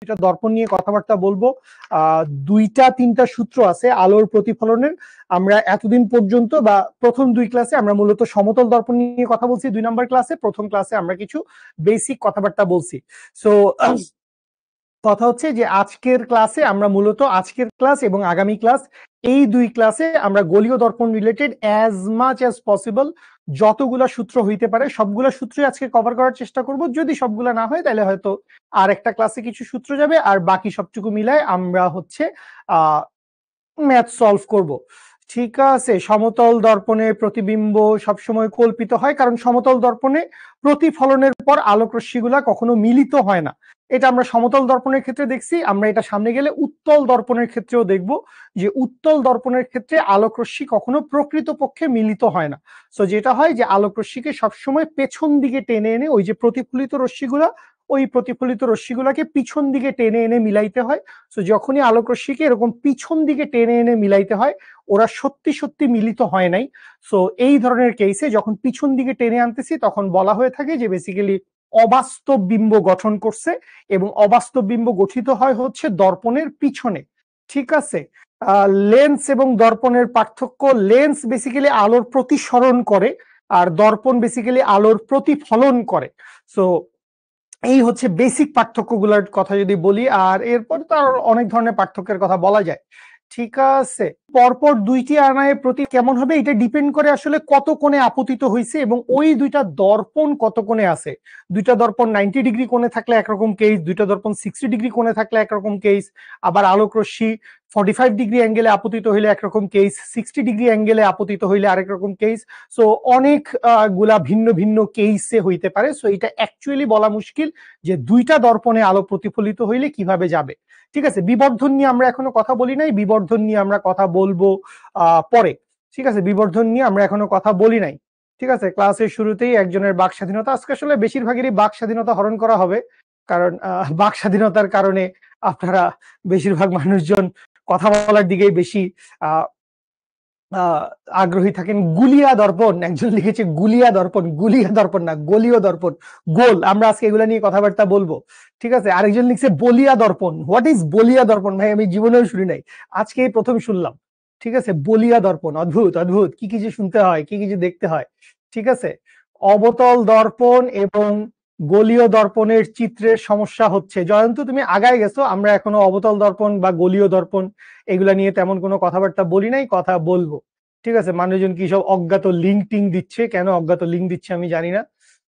দুইটা দর্পণ নিয়ে কথাবার্তা বলবো। দুইটা তিনটা সূত্র আছে আলোর প্রতিফলনের। আমরা এতদিন পর্যন্ত বা প্রথম দুই ক্লাসে আমরা মূলত সমতল দর্পণ নিয়ে কথা বলছি, 2 নম্বর ক্লাসে। প্রথম ক্লাসে আমরা কিছু বেসিক কথাবার্তা বলছি। সো কথা হচ্ছে যে আজকের ক্লাসে আমরা মূলত আজকের ক্লাস এবং আগামী ক্লাস, এই দুই ক্লাসে আমরা গোলীয় দর্পণ related as much as possible যতগুলা সূত্র হইতে পারে সবগুলা সূত্রই আজকে কভার করার চেষ্টা করব। যদি সবগুলা না হয় তাহলে হয়তো আর একটা ক্লাসে কিছু সূত্র যাবে, আর বাকি সবটুকু মিলায় আমরা হচ্ছে ম্যাথ সলভ করব। ঠিক আছে। সমতল দর্পণে প্রতিবিম্ব সবসময় কল্পিত হয়, কারণ সমতল দর্পণে প্রতিফলনের পর আলোক রশ্মিগুলা কখনো মিলিত হয় না। এটা আমরা সমতল দর্পণের ক্ষেত্রে দেখছি, আমরা এটা সামনে গেলে উত্তল দর্পণের ক্ষেত্রেও দেখব যে উত্তল দর্পণের ক্ষেত্রে আলোক রশ্মি কখনো প্রকৃতপক্ষে মিলিত হয় না। সো যেটা হয় যে আলোক রশ্মিকে সবসময় পেছন দিকে টেনে এনে ওই যে প্রতিফলিত রশ্মিগুলা, ওই প্রতিফলিত রশ্মিগুলাকে পিছন দিকে টেনে এনে মিলাইতে হয়। সো যখনই আলোক রশ্মিকে এরকম পিছন দিকে টেনে এনে মিলাইতে হয়, ওরা সত্যি সত্যি মিলিত হয় নাই। সো এই ধরনের কেসে যখন পিছন দিকে টেনে আনতেছি তখন বলা হয়ে থাকে যে বেসিক্যালি অবাস্তব বিম্ব গঠন করছে, এবং অবাস্তব বিম্ব গঠিত হয় হচ্ছে দর্পণের পিছনে। ঠিক আছে। লেন্স এবং দর্পণের পার্থক্য, লেন্স বেসিক্যালি আলোর প্রতিসরণ করে আর দর্পণ বেসিক্যালি আলোর প্রতিফলন করে। সো এই হচ্ছে বেসিক পার্থক্যগুলোর কথা যদি বলি, আর এরপর তো আর অনেক ধরনের পার্থক্যের কথা বলা যায়। ঠিক আছে। পরপর দুইটি আয়নায় প্রতি কেমন হবে এটা ডিপেন্ড করে আসলে কত কোণে আপতিত হয়েছে এবং ওই দুইটা দর্পণ কত কোণে আছে। দুইটা দর্পণ 90 ডিগ্রি কোণে থাকলে একরকম কেস, দুইটা দর্পণ 60 ডিগ্রি কোণে থাকলে একরকম কেস, আবার আলোক রশ্মি 45 ডিগ্রি অ্যাঙ্গেলে আপতিত হইলে একরকম কেস, 60 ডিগ্রি অ্যাঙ্গেলে আপতিত হইলে আরেক রকম কেস। সো অনেক গুলা ভিন্ন ভিন্ন কেসে হইতে পারে। সো এটা অ্যাকচুয়ালি বলা মুশকিল যে দুইটা দর্পণে আলো প্রতিফলিত হইলে কিভাবে যাবে। ঠিক আছে। বিবর্ধন নিয়ে আমরা এখনো কথা বলি নাই, বিবর্ধন নিয়ে আমরা কথা বলবো পরে। ঠিক আছে। বিবর্ধন নিয়ে আমরা এখনো কথা বলি নাই। ঠিক আছে। ক্লাসের শুরুতেই একজনের বাক স্বাধীনতা, আজকে আসলে বেশিরভাগেরই বাক স্বাধীনতা হরণ করা হবে, কারণ বাক স্বাধীনতার কারণে আপনারা বেশিরভাগ মানুষজন কথা বলার দিকেই বেশি আগ্রহী থাকেন। গুলিয়া দর্পণ, একজন লিখেছে গুলিয়া দর্পণ, গুলিয়া দর্পণ না, গলীয় দর্পণ, গোল। আমরা আজকে এগুলা নিয়ে কথাবার্তা বলবো। ঠিক আছে। আরেকজন লিখছে বলিয়া দর্পণ। হোয়াট ইজ বলিয়া দর্পণ? ভাই আমি জীবনেও শুনি নাই, আজকে প্রথম শুনলাম। ঠিক আছে। বলিয়া দর্পণ, অদ্ভুত অদ্ভুত, কি কিছু শুনতে হয়, কি কিছু দেখতে হয়। ঠিক আছে। অবতল দর্পণ এবং গলীয় দর্পণের চিত্রের সমস্যা হচ্ছে। জয়ন্ত তুমি আগায় গেছো, আমরা এখনো অবতল দর্পণ বা গলীয় দর্পণ এগুলা নিয়ে তেমন কোনো কথাবার্তা বলি নাই, কথা বলবো। ঠিক আছে। মানুষজন কি সব অজ্ঞাত লিঙ্ক টিং দিচ্ছে, কেন অজ্ঞাত লিঙ্ক দিচ্ছে আমি জানি না।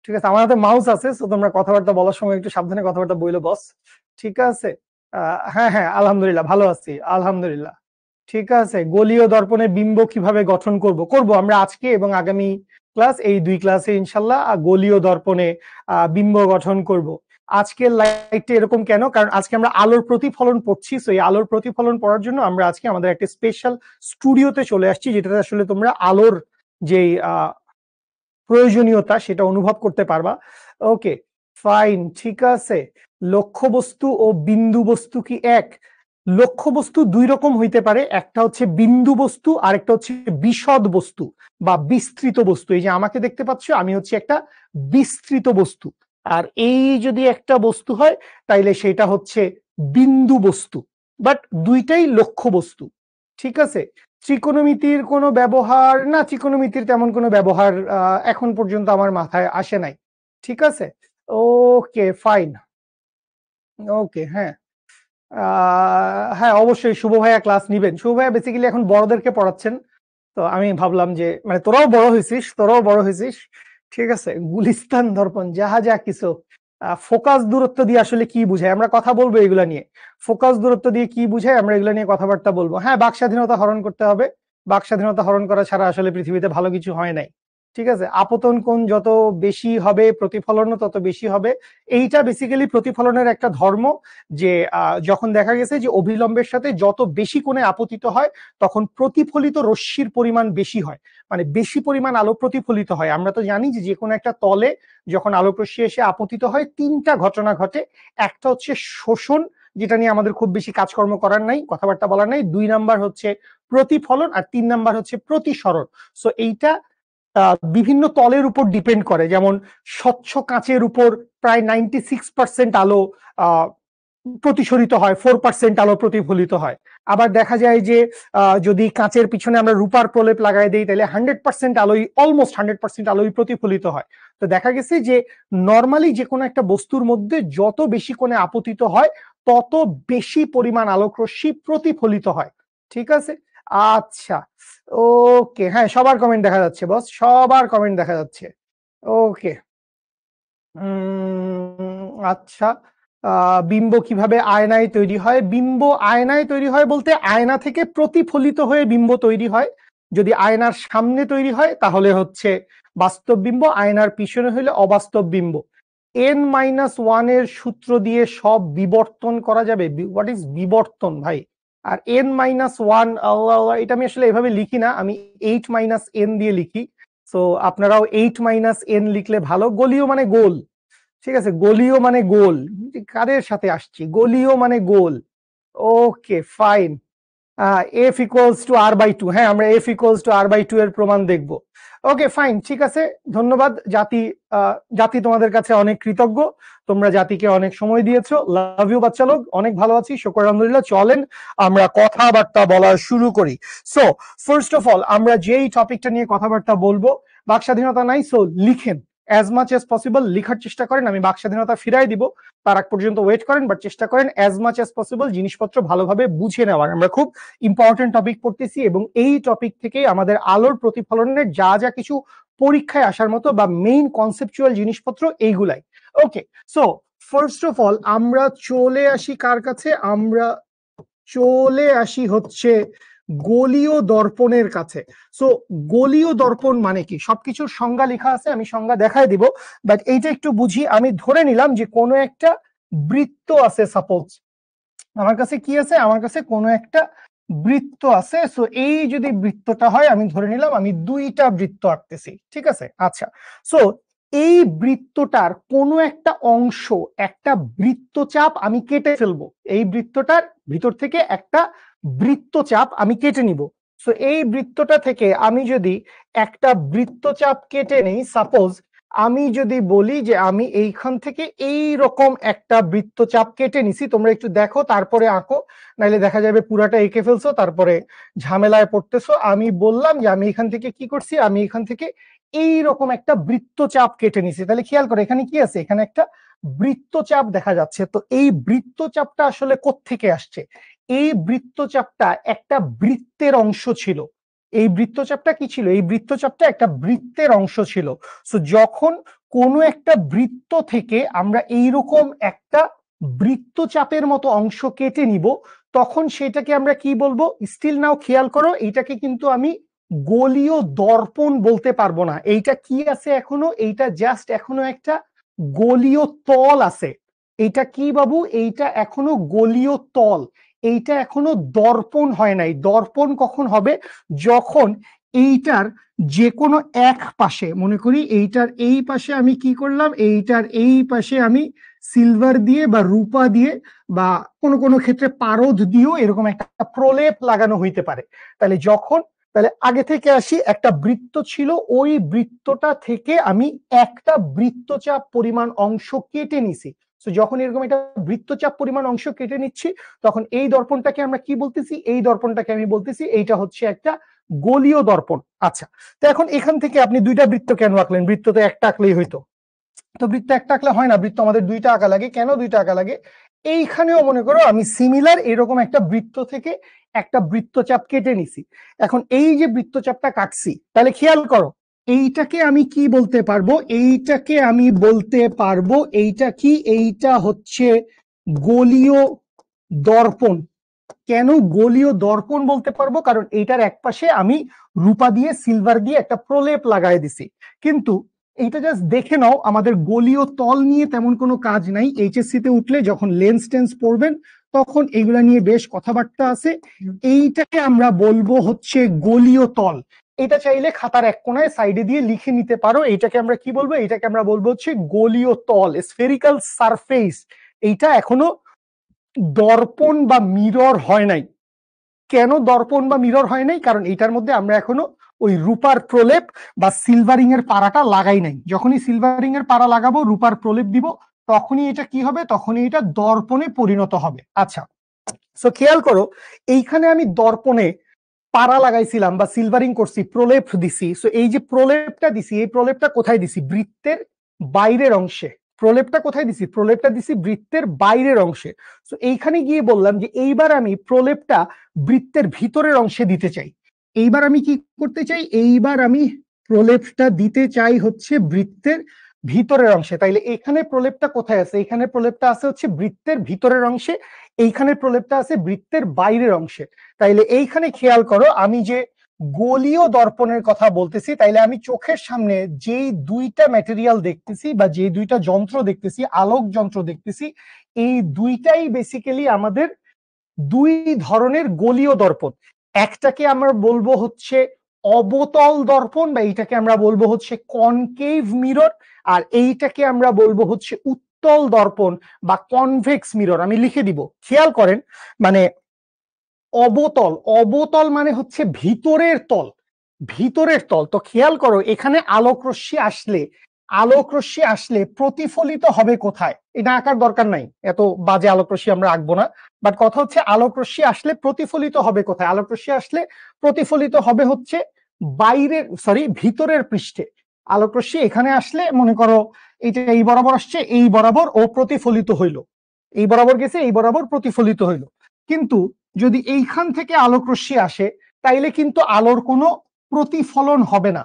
ঠিক আছে। আমার হাতে মাউস আছে, তো তোমরা কথাবার্তা বলার সময় একটু সাবধানে কথাবার্তা বইলো বস। ঠিক আছে। হ্যাঁ হ্যাঁ আলহামদুলিল্লাহ ভালো আছি, আলহামদুলিল্লাহ। ঠিক আছে। গলীয় দর্পণের বিম্ব কিভাবে গঠন করব আমরা আজকে এবং আগামী ক্লাস, এই দুই ক্লাসে ইনশাল্লাহ গলীয় দর্পণে বিম্ব গঠন করব। আজকের লাইটটা এরকম কেন? কারণ আজকে আমরা আলোর প্রতিফলন পড়ছি। সো এই আলোর প্রতিফলন পড়ার জন্য আমরা আজকে আমাদের একটা স্পেশাল স্টুডিওতে চলে আসছি, যেটাতে আসলে তোমরা আলোর যেই প্রয়োজনীয়তা সেটা অনুভব করতে পারবা। Okay fine. ঠিক আছে। লক্ষ্যবস্তু ও বিন্দু বস্তু কি এক? লক্ষ্যবস্তু দুই রকম হইতে পারে, একটা হচ্ছে বিন্দু বস্তু আর একটা হচ্ছে বিশদ বস্তু বা বিস্তৃত বস্তু। এই যে আমাকে দেখতে পাচ্ছ, আমি হচ্ছে একটা বিস্তৃত বস্তু, আর এই যদি একটা বস্তু হয় তাইলে সেটা হচ্ছে বিন্দু বস্তু। বাট দুইটাই লক্ষ্য বস্তু। ঠিক আছে। ত্রিকোণমিতির কোনো ব্যবহার না, ত্রিকোণমিতির তেমন কোনো ব্যবহার এখন পর্যন্ত আমার মাথায় আসে নাই। ঠিক আছে। Okay fine. ওকে হ্যাঁ। হ্যাঁ অবশ্যই শুভ ভাইয়া ক্লাস নিবেন। শুভ ভাইয়া বেসিক্যালি এখন বড়দেরকে পড়াচ্ছেন, তো আমি ভাবলাম যে মানে তোরাও বড় হয়েছিস, তোরাও বড় হয়েছিস। ঠিক আছে। গুলিস্তান দর্পণ যাহা যা কিছু। ফোকাস দূরত্ব দিয়ে আসলে কি বুঝায় আমরা কথা বলবো এগুলা নিয়ে। ফোকাস দূরত্ব দিয়ে কি বুঝায় আমরা এগুলা নিয়ে কথাবার্তা বলবো। হ্যাঁ বাক স্বাধীনতা হরণ করতে হবে, বাক স্বাধীনতা হরণ করা ছাড়া আসলে পৃথিবীতে ভালো কিছু হয় নাই। ঠিক আছে। আপতন কোণ যত বেশি হবে প্রতিফলনও তত বেশি হবে। এইটা বেসিক্যালি প্রতিফলনের একটা ধর্ম, যে যখন দেখা গেছে যে অভিলম্বের সাথে যত বেশি কোণে আপতিত হয় তখন প্রতিফলিত রশ্মির পরিমাণ বেশি হয়, মানে বেশি পরিমাণ আলো প্রতিফলিত হয়। আমরা তো জানি যে যে কোনো একটা তলে যখন আলোক রশ্মি এসে আপতিত হয় তিনটা ঘটনা ঘটে। একটা হচ্ছে শোষণ, যেটা নিয়ে আমাদের খুব বেশি কাজকর্ম করার নাই, কথাবার্তা বলার নাই। 2 নাম্বার হচ্ছে প্রতিফলন, আর 3 নাম্বার হচ্ছে প্রতিসরণ। সো এইটা বিভিন্ন তলের উপর ডিপেন্ড করে। যেমন স্বচ্ছ কাঁচের উপর প্রায় 96% আলো প্রতিসরিত হয়, 4% আলো প্রতিফলিত হয়। আবার দেখা যায় যে যদি কাঁচের পিছনে আমরা রূপার প্রলেপ লাগাই দিই তাহলে 100% আলোই, অলমোস্ট 100% আলোই প্রতিফলিত হয়। তো দেখা গেছে যে নর্মালি যে কোনো একটা বস্তুর মধ্যে যত বেশি কোণে আপতিত হয় তত বেশি পরিমাণ আলোক রশ্মি প্রতিফলিত হয়। ঠিক আছে, আচ্ছা, ওকে, হ্যাঁ সবার কমেন্ট দেখা যাচ্ছে বস, সবার কমেন্ট দেখা যাচ্ছে। ওকে, আচ্ছা, বিম্ব কিভাবে আয়নায় তৈরি হয়? বিম্ব আয়নায় তৈরি হয় বলতে আয়না থেকে প্রতিফলিত হয়ে বিম্ব তৈরি হয়। যদি আয়নার সামনে তৈরি হয় তাহলে হচ্ছে বাস্তব বিম্ব, আয়নার পিছনে হলে অবাস্তব বিম্ব। n-1 এর সূত্র দিয়ে সব বিবর্তন করা যাবে? হোয়াট ইজ বিবর্তন ভাই? আর n-1, এটা আমি আসলে এভাবে লিখি না, আমি 8 - n দিয়ে লিখি। তো আপনারাও 8 - n লিখলে ভালো। গলীয় মানে গোল, ঠিক আছে, গলীয় মানে গোল। কাদের সাথে আসছি? গলীয় মানে গোল। Okay fine. F equals to R by two, হ্যাঁ আমরা F equals to R by two এর প্রমাণ দেখব। ওকে ফাইন, ঠিক আছে, ধন্যবাদ জাতি। জাতি তোমাদের কাছে অনেক কৃতজ্ঞ, তোমরা জাতিকে অনেক সময় দিয়েছো। লাভ ইউ বাচ্চা লোক, অনেক ভালো আছি, শুকর আলহামদুলিল্লাহ। চলেন আমরা কথাবার্তা বলা শুরু করি। সো ফার্স্ট অফ অল আমরা যেই টপিকটা নিয়ে কথাবার্তা বলবো, বাক স্বাধীনতা নাই, সো লিখেন অ্যাজ মাচ অ্যাজ পসিবল, লিখার চেষ্টা করেন। আমি বাক স্বাধীনতা ফিরাই দিব, তার আগ পর্যন্ত ওয়েট করেন, বাট চেষ্টা করেন অ্যাজ মাচ অ্যাজ পসিবল জিনিসপত্র ভালোভাবে বুঝে নেওয়ার। আমরা খুব ইম্পর্টেন্ট টপিক পড়তেছি এবং এই টপিক থেকেই আমাদের আলোর প্রতিফলনের যা যা কিছু পরীক্ষায় আসার মতো বা মেইন কনসেপচুয়াল জিনিসপত্র এইগুলাই। ওকে, সো ফার্স্ট অফ অল আমরা চলে আসি কার কাছে? আমরা চলে আসি হচ্ছে গোলীয় দর্পণের কাছে। সো গোলীয় দর্পণ মানে কি? সবকিছুর সংজ্ঞা লেখা আছে, আমি সংজ্ঞা দেখাই দিব, বাট এইটা একটু বুঝি। আমি ধরে নিলাম যে কোনো একটা বৃত্ত আছে, সাপোজ আমার কাছে কি আছে, আমার কাছে কোনো একটা বৃত্ত আছে। সো এই যদি বৃত্তটা হয়, আমি ধরে নিলাম আমি দুইটা বৃত্ত আঁকতেছি, ঠিক আছে। আচ্ছা, সো এই বৃত্তটার কোনো একটা অংশ, একটা বৃত্তচাপ আমি কেটে ফেলবো। এই বৃত্তটার ভিতর থেকে একটা বৃত্তচাপ আমি কেটে নিব। সো এই বৃত্তটা থেকে আমি যদি একটা বৃত্তচাপ কেটে নেই, সাপোজ আমি যদি বলি যে আমি এইখান থেকে এই রকম একটা বৃত্তচাপ কেটে নিছি, তোমরা একটু দেখো তারপরে আঁকো, নাইলে দেখা যাবে পুরাটা এঁকে ফেলছো তারপরে ঝামেলায় পড়তেছো। আমি বললাম যে আমি এখান থেকে কি করছি, আমি এখান থেকে এই রকম একটা বৃত্তচাপ কেটে নিছি। তাহলে খেয়াল করো এখানে কি আছে, এখানে একটা বৃত্তচাপ দেখা যাচ্ছে। তো এই বৃত্তচাপটা আসলে কোত্থেকে আসছে? এই বৃত্তচাপটা একটা বৃত্তের অংশ ছিল। এই বৃত্তচাপটা কি ছিল? এই বৃত্তচাপটা একটা বৃত্তের অংশ ছিল। সো যখন কোনো একটা বৃত্ত থেকে আমরা এইরকম একটা বৃত্তচাপের মতো অংশ কেটে নিব, তখন সেটাকে আমরা কি বলবো? স্টিল নাও খেয়াল করো, এইটাকে কিন্তু আমি গোলীয় দর্পণ বলতে পারবো না। এইটা কি আছে এখনো? এইটা জাস্ট এখনো একটা গোলীয় তল আছে। এইটা কি বাবু? এইটা এখনো গোলীয় তল, এইটা এখনো দর্পণ হয় নাই। দর্পণ কখন হবে? যখন এইটার যে কোনো এক পাশে, মনে করি এইটার এই পাশে আমি কি করলাম, এইটার এই পাশে আমি সিলভার দিয়ে বা রূপা দিয়ে বা কোনো কোনো ক্ষেত্রে পারদ দিয়েও এরকম একটা প্রলেপ লাগানো হইতে পারে। তাহলে যখন, তাহলে আগে থেকে আসি, একটা বৃত্ত ছিল, ওই বৃত্তটা থেকে আমি একটা বৃত্তচাপ পরিমাণ অংশ কেটে নিছি। তো যখন এরকম একটা বৃত্তচাপ পরিমাণ অংশ কেটে নিচ্ছি, তখন এই দর্পণটাকে আমরা কি বলতেছি? এই দর্পণটাকে আমি বলতেছি এইটা হচ্ছে একটা গোলীয় দর্পণ। আচ্ছা, তো এখন এখান থেকে আপনি দুইটা বৃত্ত কেন আঁকলেন? বৃত্ত তো একটা আঁকলেই হইতো। তো বৃত্ত একটা আঁকলে হয় না, বৃত্ত আমাদের দুইটা আঁকা লাগে। কেন দুইটা আঁকা লাগে? এইখানেও মনে করো আমি সিমিলার এরকম একটা বৃত্ত থেকে একটা বৃত্তচাপ কেটে নিছি। এখন এই যে বৃত্তচাপটা কাটছি, তাহলে খেয়াল করো এইটাকে আমি কি বলতে পারবো? এইটাকে আমি বলতে পারবো, এইটা কি? এইটা হচ্ছে গোলীয় দর্পণ। কেন গোলীয় দর্পণ বলতে পারবো? কারণ এইটার একপাশে আমি রূপা দিয়ে সিলভার দিয়ে একটা প্রলেপ লাগাই দিছি। কিন্তু এইটা জাস্ট দেখে নাও, আমাদের গোলীয় তল নিয়ে তেমন কোনো কাজ নাই। এইচএসসি তে উঠলে যখন লেন্স টেন্স পড়বেন তখন এগুলা নিয়ে বেশ কথাবার্তা আছে। এইটাকে আমরা বলবো হচ্ছে গোলীয় তল। এটা চাইলে খাতার এক কোনায় সাইডে দিয়ে লিখে নিতে পারো। এইটাকে আমরা কি বলবো? এইটাকে আমরা বলবো হচ্ছে গোলীয় তল, স্ফেরিক্যাল সারফেস। এইটা এখনো দর্পণ বা মিরর হয় নাই। কেন দর্পণ বা মিরর হয় নাই? কারণ এটার মধ্যে আমরা এখনো ওই রূপার প্রলেপ বা সিলভারিং এর পাড়াটা লাগাই নাই। যখনই সিলভারিং এর পাড়া লাগাবো, রূপার প্রলেপ দিব, তখনই এটা কি হবে, তখনই এটা দর্পণে পরিণত হবে। আচ্ছা, সো খেয়াল করো, এইখানে আমি দর্পণে পাড়া লাগাইছিলাম বা সিলভারিং করছি, প্রলেপ দিছি। সো এই যে প্রলেপটা দিছি, এই প্রলেপটা কোথায় দিছি? বৃত্তের বাইরের অংশে। প্রলেপটা কোথায় দিছি? প্রলেপটা দিছি বৃত্তের বাইরের অংশে। সো এইখানে গিয়ে বললাম যে এইবার আমি প্রলেপটা বৃত্তের ভিতরের অংশে দিতে চাই। এইবার আমি কি করতে চাই? এইবার আমি প্রলেপটা দিতে চাই হচ্ছে বৃত্তের ভিতরের অংশে। তাইলে এখানে প্রলেপটা কোথায় আছে? এখানে প্রলেপটা আছে হচ্ছে বৃত্তের ভিতরের অংশে, এইখানে প্রলেপটা আছে বৃত্তের বাইরের অংশে। তাইলে এইখানে খেয়াল করো, আমি যে গোলীয় দর্পণের কথা বলতেছি, তাইলে আমি চোখের সামনে যেই দুইটা ম্যাটেরিয়াল দেখতেছি বা যে দুইটা যন্ত্র দেখতেছি, আলোক যন্ত্র দেখতেছি, এই দুইটাই বেসিক্যালি আমাদের দুই ধরনের গোলীয় দর্পণ। একটাকে আমরা বলবো হচ্ছে অবতল দর্পণ, বা এইটাকে আমরা বলবো হচ্ছে কনকেভ মিরর, আর এইটাকে আমরা বলবো হচ্ছে উত্তল দর্পণ বা কনভেক্স মিরর। আমি লিখে দিব, খেয়াল করেন। মানে অবতল, অবতল মানে হচ্ছে ভিতরের তল, ভিতরের তল। তো খেয়াল করো, এখানে আলোক রশ্মি আসলে, আলোক রশ্মি আসলে প্রতিফলিত হবে কোথায়? এটা আঁকার দরকার নাই, এত বাজে আলোক রশ্মি আমরা আঁকবো না। বাট কথা হচ্ছে আলোক রশ্মি আসলে প্রতিফলিত হবে কোথায়? আলোক রশ্মি আসলে প্রতিফলিত হবে হচ্ছে বাইরের, সরি, ভিতরের পৃষ্ঠে। আলোক রশ্মি এখানে আসলে মনে করো এটা এই বরাবর আসছে, এই বরাবর ও প্রতিফলিত হইলো, এই বরাবর গেছে, এই বরাবর প্রতিফলিত হইলো। কিন্তু যদি এইখান থেকে আলোক রশ্মি আসে, তাইলে কিন্তু আলোর কোনো প্রতিফলন হবে না।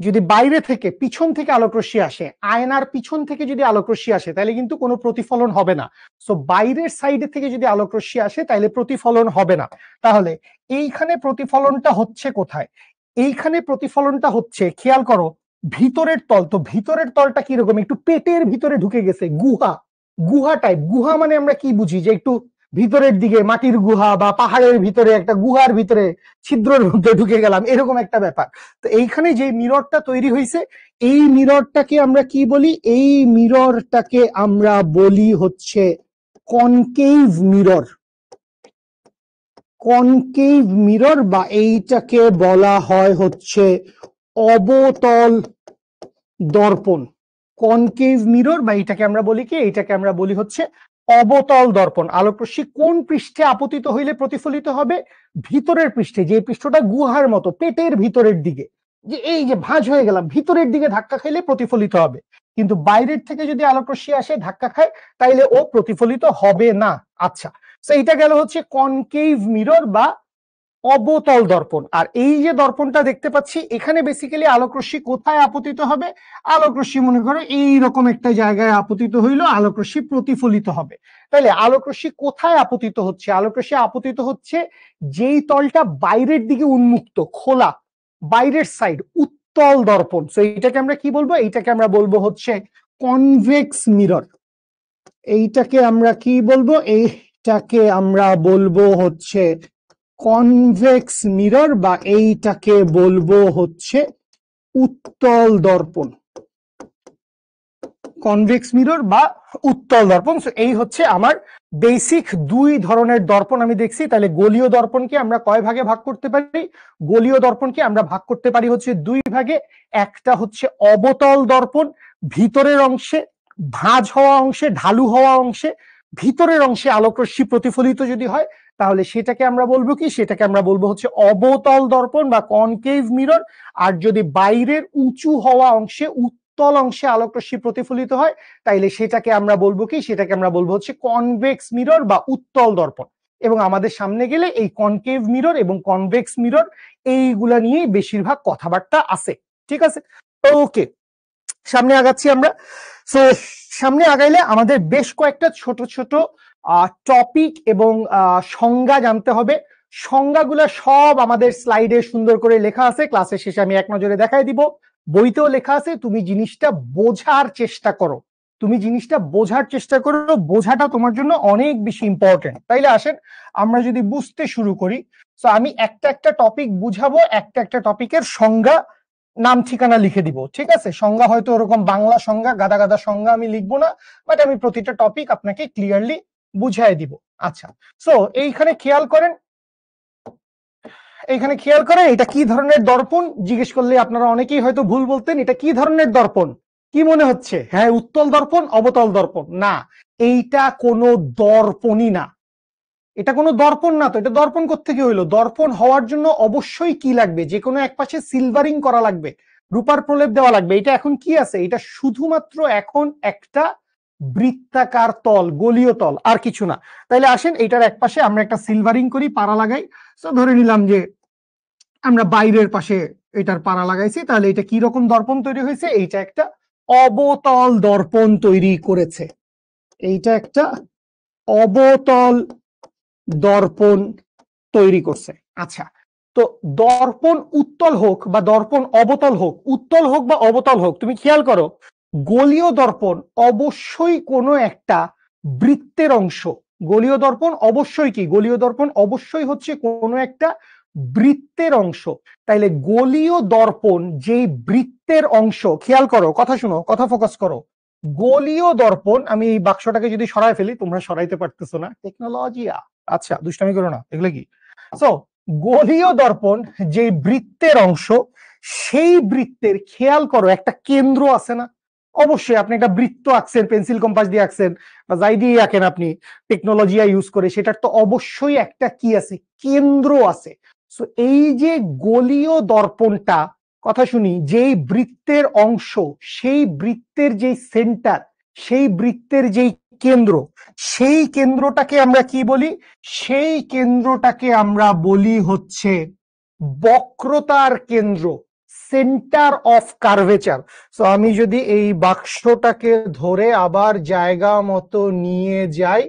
যদি বাইরে থেকে, পিছন থেকে আলোক রশ্মি আসে, আয়নার পিছন থেকে যদি আলোক রশ্মি আসে, তাহলে কিন্তু কোনো প্রতিফলন হবে না। সো বাইরের সাইডে থেকে যদি আলোক রশ্মি আসে, তাহলে প্রতিফলন হবে না। তাহলে এইখানে প্রতিফলনটা হচ্ছে কোথায়? এইখানে প্রতিফলনটা হচ্ছে, খেয়াল করো, ভিতরের তল। তো ভিতরের তলটা কিরকম? একটু পেটের ভিতরে ঢুকে গেছে, গুহা, গুহা টাইপ। গুহা মানে আমরা কি বুঝি? যে একটু ভিতরের দিকে মাটির গুহা বা পাহাড়ের ভিতরে একটা গুহার ভিতরে ছিদ্রের মধ্যে ঢুকে গেলাম, এরকম একটা ব্যাপার। তো এইখানে যে মিররটা তৈরি হয়েছে, এই মিররটাকে আমরা কি বলি? এই মিররটাকে আমরা বলি হচ্ছে কনকেভ মিরর। কনকেভ মিরর, বা এইটাকে বলা হয় হচ্ছে অবতল দর্পণ। কনকেভ মিরর, বা এটাকে আমরা বলি কি? এটাকে আমরা বলি হচ্ছে অবতল দর্পণ। আলোক রশ্মি কোন পৃষ্ঠে আপতিত হইলে প্রতিফলিত হবে? ভিতরের পৃষ্ঠে, যে পৃষ্ঠটা গুহার মতো, পেটের ভিতরের দিকে, যে এই যে ভাঁজ হয়ে গেলাম, ভিতরের দিকে ধাক্কা খাইলে প্রতিফলিত হবে। কিন্তু বাইরের থেকে যদি আলোক রশ্মি আসে, ধাক্কা খায়, তাইলে ও প্রতিফলিত হবে না। আচ্ছা, তো এটা গেল হচ্ছে কনকেভ মিরর বা অবতল দর্পণ। আর এই যে দর্পণটা দেখতে পাচ্ছি, এখানে বেসিক্যালি আলোক রশ্মি কোথায় আপতিত হবে? আলোক রশ্মি মনে করো এইরকম একটা জায়গায় আপতিত হইলো, আলোক রশ্মি প্রতিফলিত হবে। তাহলে আলোক রশ্মি কোথায় আপতিত হচ্ছে? আলোক রশ্মি আপতিত হচ্ছে যেই তলটা বাইরের দিকে উন্মুক্ত, খোলা, বাইরের সাইড, উত্তল দর্পণ। তো এইটাকে আমরা কি বলবো? এইটাকে আমরা বলবো হচ্ছে কনভেক্স মিরর। এইটাকে আমরা কি বলবো? এইটাকে আমরা বলবো হচ্ছে কনভেক্স মিরর, বা এইটাকে বলবো হচ্ছে উত্তল দর্পণ। কনভেক্স মিরর বা উত্তল দর্পণ। এই হচ্ছে আমার বেসিক দুই ধরনের দর্পণ আমি দেখছি। তাহলে গোলীয় দর্পণকে আমরা কয় ভাগে ভাগ করতে পারি? গোলীয় দর্পণকে আমরা ভাগ করতে পারি হচ্ছে দুই ভাগে। একটা হচ্ছে অবতল দর্পণ, ভিতরের অংশে ভাঁজ হওয়া অংশে, ঢালু হওয়া অংশে, ভিতরের অংশে আলোক রশ্মি প্রতিফলিত যদি হয়, তাহলে সেটাকে আমরা বলবো কি? সেটাকে আমরা বলবো হচ্ছে অবতল দর্পণ বা কনকেভ মিরর। আর যদি বাইরের উঁচু হওয়া অংশে, উত্তল অংশে আলোক রশ্মি প্রতিফলিত হয়, তাইলে সেটাকে আমরা বলবো কি? সেটাকে আমরা বলবো হচ্ছে কনভেক্স মিরর বা উত্তল দর্পণ। এবং আমাদের সামনে গেলে এই কনকেভ মিরর এবং কনভেক্স মিরর এইগুলা নিয়েই বেশিরভাগ কথাবার্তা আছে। ঠিক আছে, ওকে, সামনে আগাচ্ছি আমরা। সো সামনে আগাইলে আমাদের বেশ কয়েকটা ছোট ছোট টপিক এবং সংজ্ঞা জানতে হবে। সংজ্ঞাগুলা সব আমাদের স্লাইডে সুন্দর করে লেখা আছে, ক্লাসের শেষে আমি এক নজরে দেখাই দিব। বইতেও লেখা আছে, তুমি জিনিসটা বোঝার চেষ্টা করো, তুমি জিনিসটা বোঝার চেষ্টা করো, বোঝাটা তোমার জন্য অনেক বেশি ইম্পর্টেন্ট। তাইলে আসেন আমরা যদি বুঝতে শুরু করি। তো আমি একটা একটা টপিক বুঝাবো, একটা একটা টপিকের সংজ্ঞা, নাম ঠিকানা লিখে দিব। ঠিক আছে, সংজ্ঞা হয়তো ওরকম বাংলা সংজ্ঞা, গাদা গাদা সংজ্ঞা আমি লিখবো না, বাট আমি প্রতিটা টপিক আপনাকে ক্লিয়ারলি বুঝাই দিব। আচ্ছা, সো এইখানে খেয়াল করেন, এইখানে খেয়াল করেন, এটা কি ধরনের দর্পণ জিজ্ঞেস করলে আপনারা অনেকেই হয়তো ভুল বলতেন। এটা কি ধরনের দর্পণ? কি মনে হচ্ছে? হ্যাঁ, উত্তল দর্পণ অবতল দর্পণ না, এইটা কোনো দর্পণই না, এটা কোনো দর্পণ না। তো এটা দর্পণ কোত্থেকে হইলো? দর্পণ হওয়ার জন্য অবশ্যই কি লাগবে? যে কোনো এক পাশে সিলভারিং করা লাগবে, রূপার প্রলেপ দেওয়া লাগবে। এটা এখন কি আছে? এটা শুধুমাত্র এখন একটা বৃত্তাকার তল, গলীয় তল, আর কিছু না। তাইলে আসেন এইটার এক পাশে আমরা একটা সিলভারিং করি, পাড়া লাগাই। তো ধরে নিলাম যে আমরা বাইরের পাশে এটার পাড়া লাগাইছি, তাহলে এটা কি রকম দর্পণ তৈরি হয়েছে? এইটা একটা অবতল দর্পণ তৈরি করেছে। এইটা একটা অবতল দর্পণ তৈরি করছে। আচ্ছা, তো দর্পণ উত্তল হোক বা দর্পণ অবতল হোক, উত্তল হোক বা অবতল হোক, তুমি খেয়াল করো গলীয় দর্পণ অবশ্যই কোনো একটা বৃত্তের অংশ। গলীয় দর্পণ অবশ্যই কি? গলীয় দর্পণ অবশ্যই হচ্ছে কোনো একটা বৃত্তের অংশ। তাইলে গলীয় দর্পণ যেই বৃত্তের অংশ, খেয়াল করো, কথা শুনো, কথা ফোকাস করো। গলীয় দর্পণ, আমি এই বাক্সটাকে যদি সরাই ফেলি, তোমরা সরাইতে পারতেছো না, টেকনোলজিয়া। আচ্ছা, দুষ্টামি করো না, এগুলো কি? সো গলীয় দর্পণ যে বৃত্তের অংশ, সেই বৃত্তের খেয়াল করো একটা কেন্দ্র আছে না? অবশ্যই আপনি একটা বৃত্ত আঁকছেন, পেন্সিল কম্পাস দিয়ে আঁকছেন বা যাই দিয়ে আঁকেন আপনি টেকনোলজিয়া ইউজ করে, সেটার তো অবশ্যই একটা কি আছে? কেন্দ্র আছে। সো এই যে গলীয় দর্পণটা, কথা শুনি, যেই বৃত্তের অংশ, সেই বৃত্তের যেই সেন্টার, সেই বৃত্তের যেই কেন্দ্র, সেই কেন্দ্রটাকে আমরা কি বলি? সেই কেন্দ্রটাকে আমরা বলি হচ্ছে বক্রতার কেন্দ্র, সেন্টার অফ কার্ভেচার। সো আমি যদি এই বাক্সটাকে ধরে আবার জায়গা মতো নিয়ে যাই,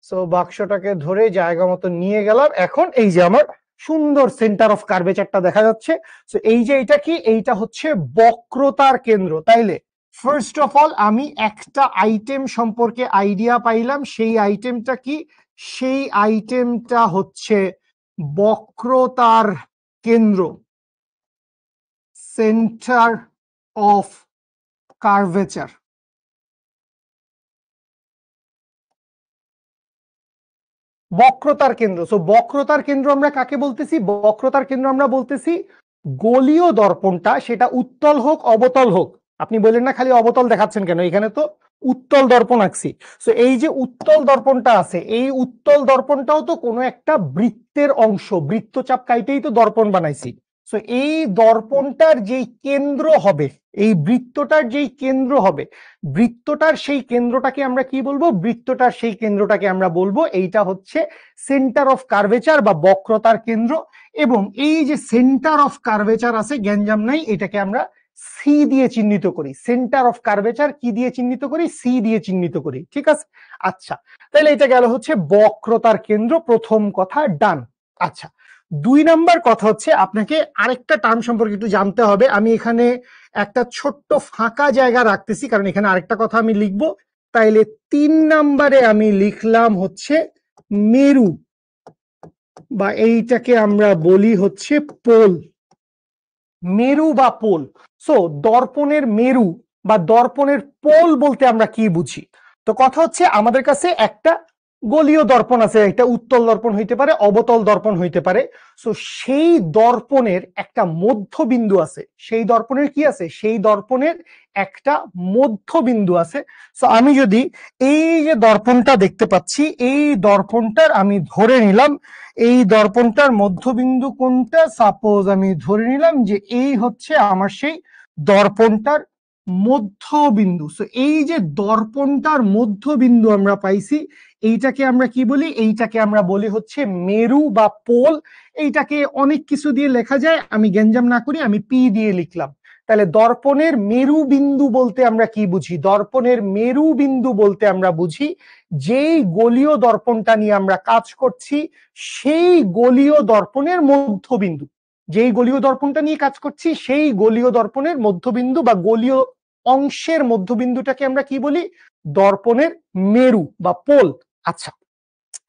সো বাক্সটাকে ধরে জায়গা মতো নিয়ে গেলাম, এখন এই যে আমার সুন্দর সেন্টার অফ কার্ভেচারটা দেখা যাচ্ছে। সো এই যে এটা কি? এইটা হচ্ছে বক্রতার কেন্দ্র। তাইলে ফার্স্ট অফ অল আমি একটা আইটেম সম্পর্কে আইডিয়া পাইলাম। সেই আইটেমটা কি? সেই আইটেমটা হচ্ছে বক্রতার কেন্দ্র, সেন্টার অফ কার্ভেচার। বক্রতার কেন্দ্র। সো বক্রতার কেন্দ্র আমরা কাকে বলতেছি? বক্রতার কেন্দ্র আমরা বলতেছি গলীয় দর্পণটা, সেটা উত্তল হোক অবতল হোক। আপনি বললেন না খালি অবতল দেখাচ্ছেন কেন, এখানে তো উত্তল দর্পণ আঁকছি। সো এই যে উত্তল দর্পণটা আছে, এই উত্তল দর্পণটাও তো কোনো একটা বৃত্তের অংশ, বৃত্তচাপ কাইটেই তো দর্পণ বানাইছি। সো এই দর্পণটার যেই কেন্দ্র হবে, এই বৃত্তটার যেই কেন্দ্র হবে, বৃত্তটার সেই কেন্দ্রটাকে আমরা কি বলবো? বৃত্তটার সেই কেন্দ্রটাকে আমরা বলবো এইটা হচ্ছে সেন্টার অফ কার্ভেচার বা বক্রতার কেন্দ্র। এবং এই যে সেন্টার অফ কার্ভেচার আছে, গ্যাঞ্জাম নাই, এটাকে আমরা সি দিয়ে চিহ্নিত করি। সেন্টার অফ কার্ভেচার কি দিয়ে চিহ্নিত করি? সি দিয়ে চিহ্নিত করি, ঠিক আছে? আচ্ছা, তাহলে এটা গেল হচ্ছে বক্রতার কেন্দ্র, প্রথম কথা ডান। আচ্ছা, 2 নাম্বার কথা হচ্ছে আপনাকে আরেকটা টার্ম সম্পর্কে একটু জানতে হবে। আমি এখানে একটা ছোট্ট ফাঁকা জায়গা রাখতেছি, কারণ এখানে আরেকটা কথা আমি লিখবো। তাইলে 3 নাম্বারে আমি লিখলাম হচ্ছে মেরু, বা এইটাকে আমরা বলি হচ্ছে পোল। মেরু বা পোল। সো দর্পণের মেরু বা দর্পণের পোল বলতে আমরা কি বুঝি? তো কথা হচ্ছে আমাদের কাছে একটা গলীয় দর্পণ আছে, একটা উত্তল দর্পণ হইতে পারে, অবতল দর্পণ হইতে পারে। সো সেই দর্পণের একটা মধ্যবিন্দু আছে। সেই দর্পণের কি আছে? সেই দর্পণের একটা মধ্যবিন্দু আছে। সো আমি যদি এই যে দর্পণটা দেখতে পাচ্ছি, এই দর্পণটার আমি ধরে নিলাম, এই দর্পণটার মধ্যবিন্দু কোনটা? সাপোজ আমি ধরে নিলাম যে এই হচ্ছে আমার সেই দর্পণটার মধ্যবিন্দু। সো এই যে দর্পণটার মধ্যবিন্দু আমরা পাইছি, এইটাকে আমরা কি বলি? এইটাকে আমরা বলি হচ্ছে মেরু বা পোল। এইটাকে অনেক কিছু দিয়ে লেখা যায়, আমি গ্যাঞ্জাম না করি, আমি পি দিয়ে লিখলাম। তাহলে দর্পণের মেরু বিন্দু বলতে আমরা কি বুঝি? দর্পণের মেরু বিন্দু বলতে আমরা বুঝি যেই গলীয় দর্পণটা নিয়ে আমরা কাজ করছি, সেই গলীয় দর্পণের মধ্যবিন্দু। যেই গলীয় দর্পণটা নিয়ে কাজ করছি, সেই গলীয় দর্পণের মধ্যবিন্দু বা গলীয় অংশের মধ্যবিন্দুটাকে আমরা কি বলি? দর্পণের মেরু বা পোল। আচ্ছা,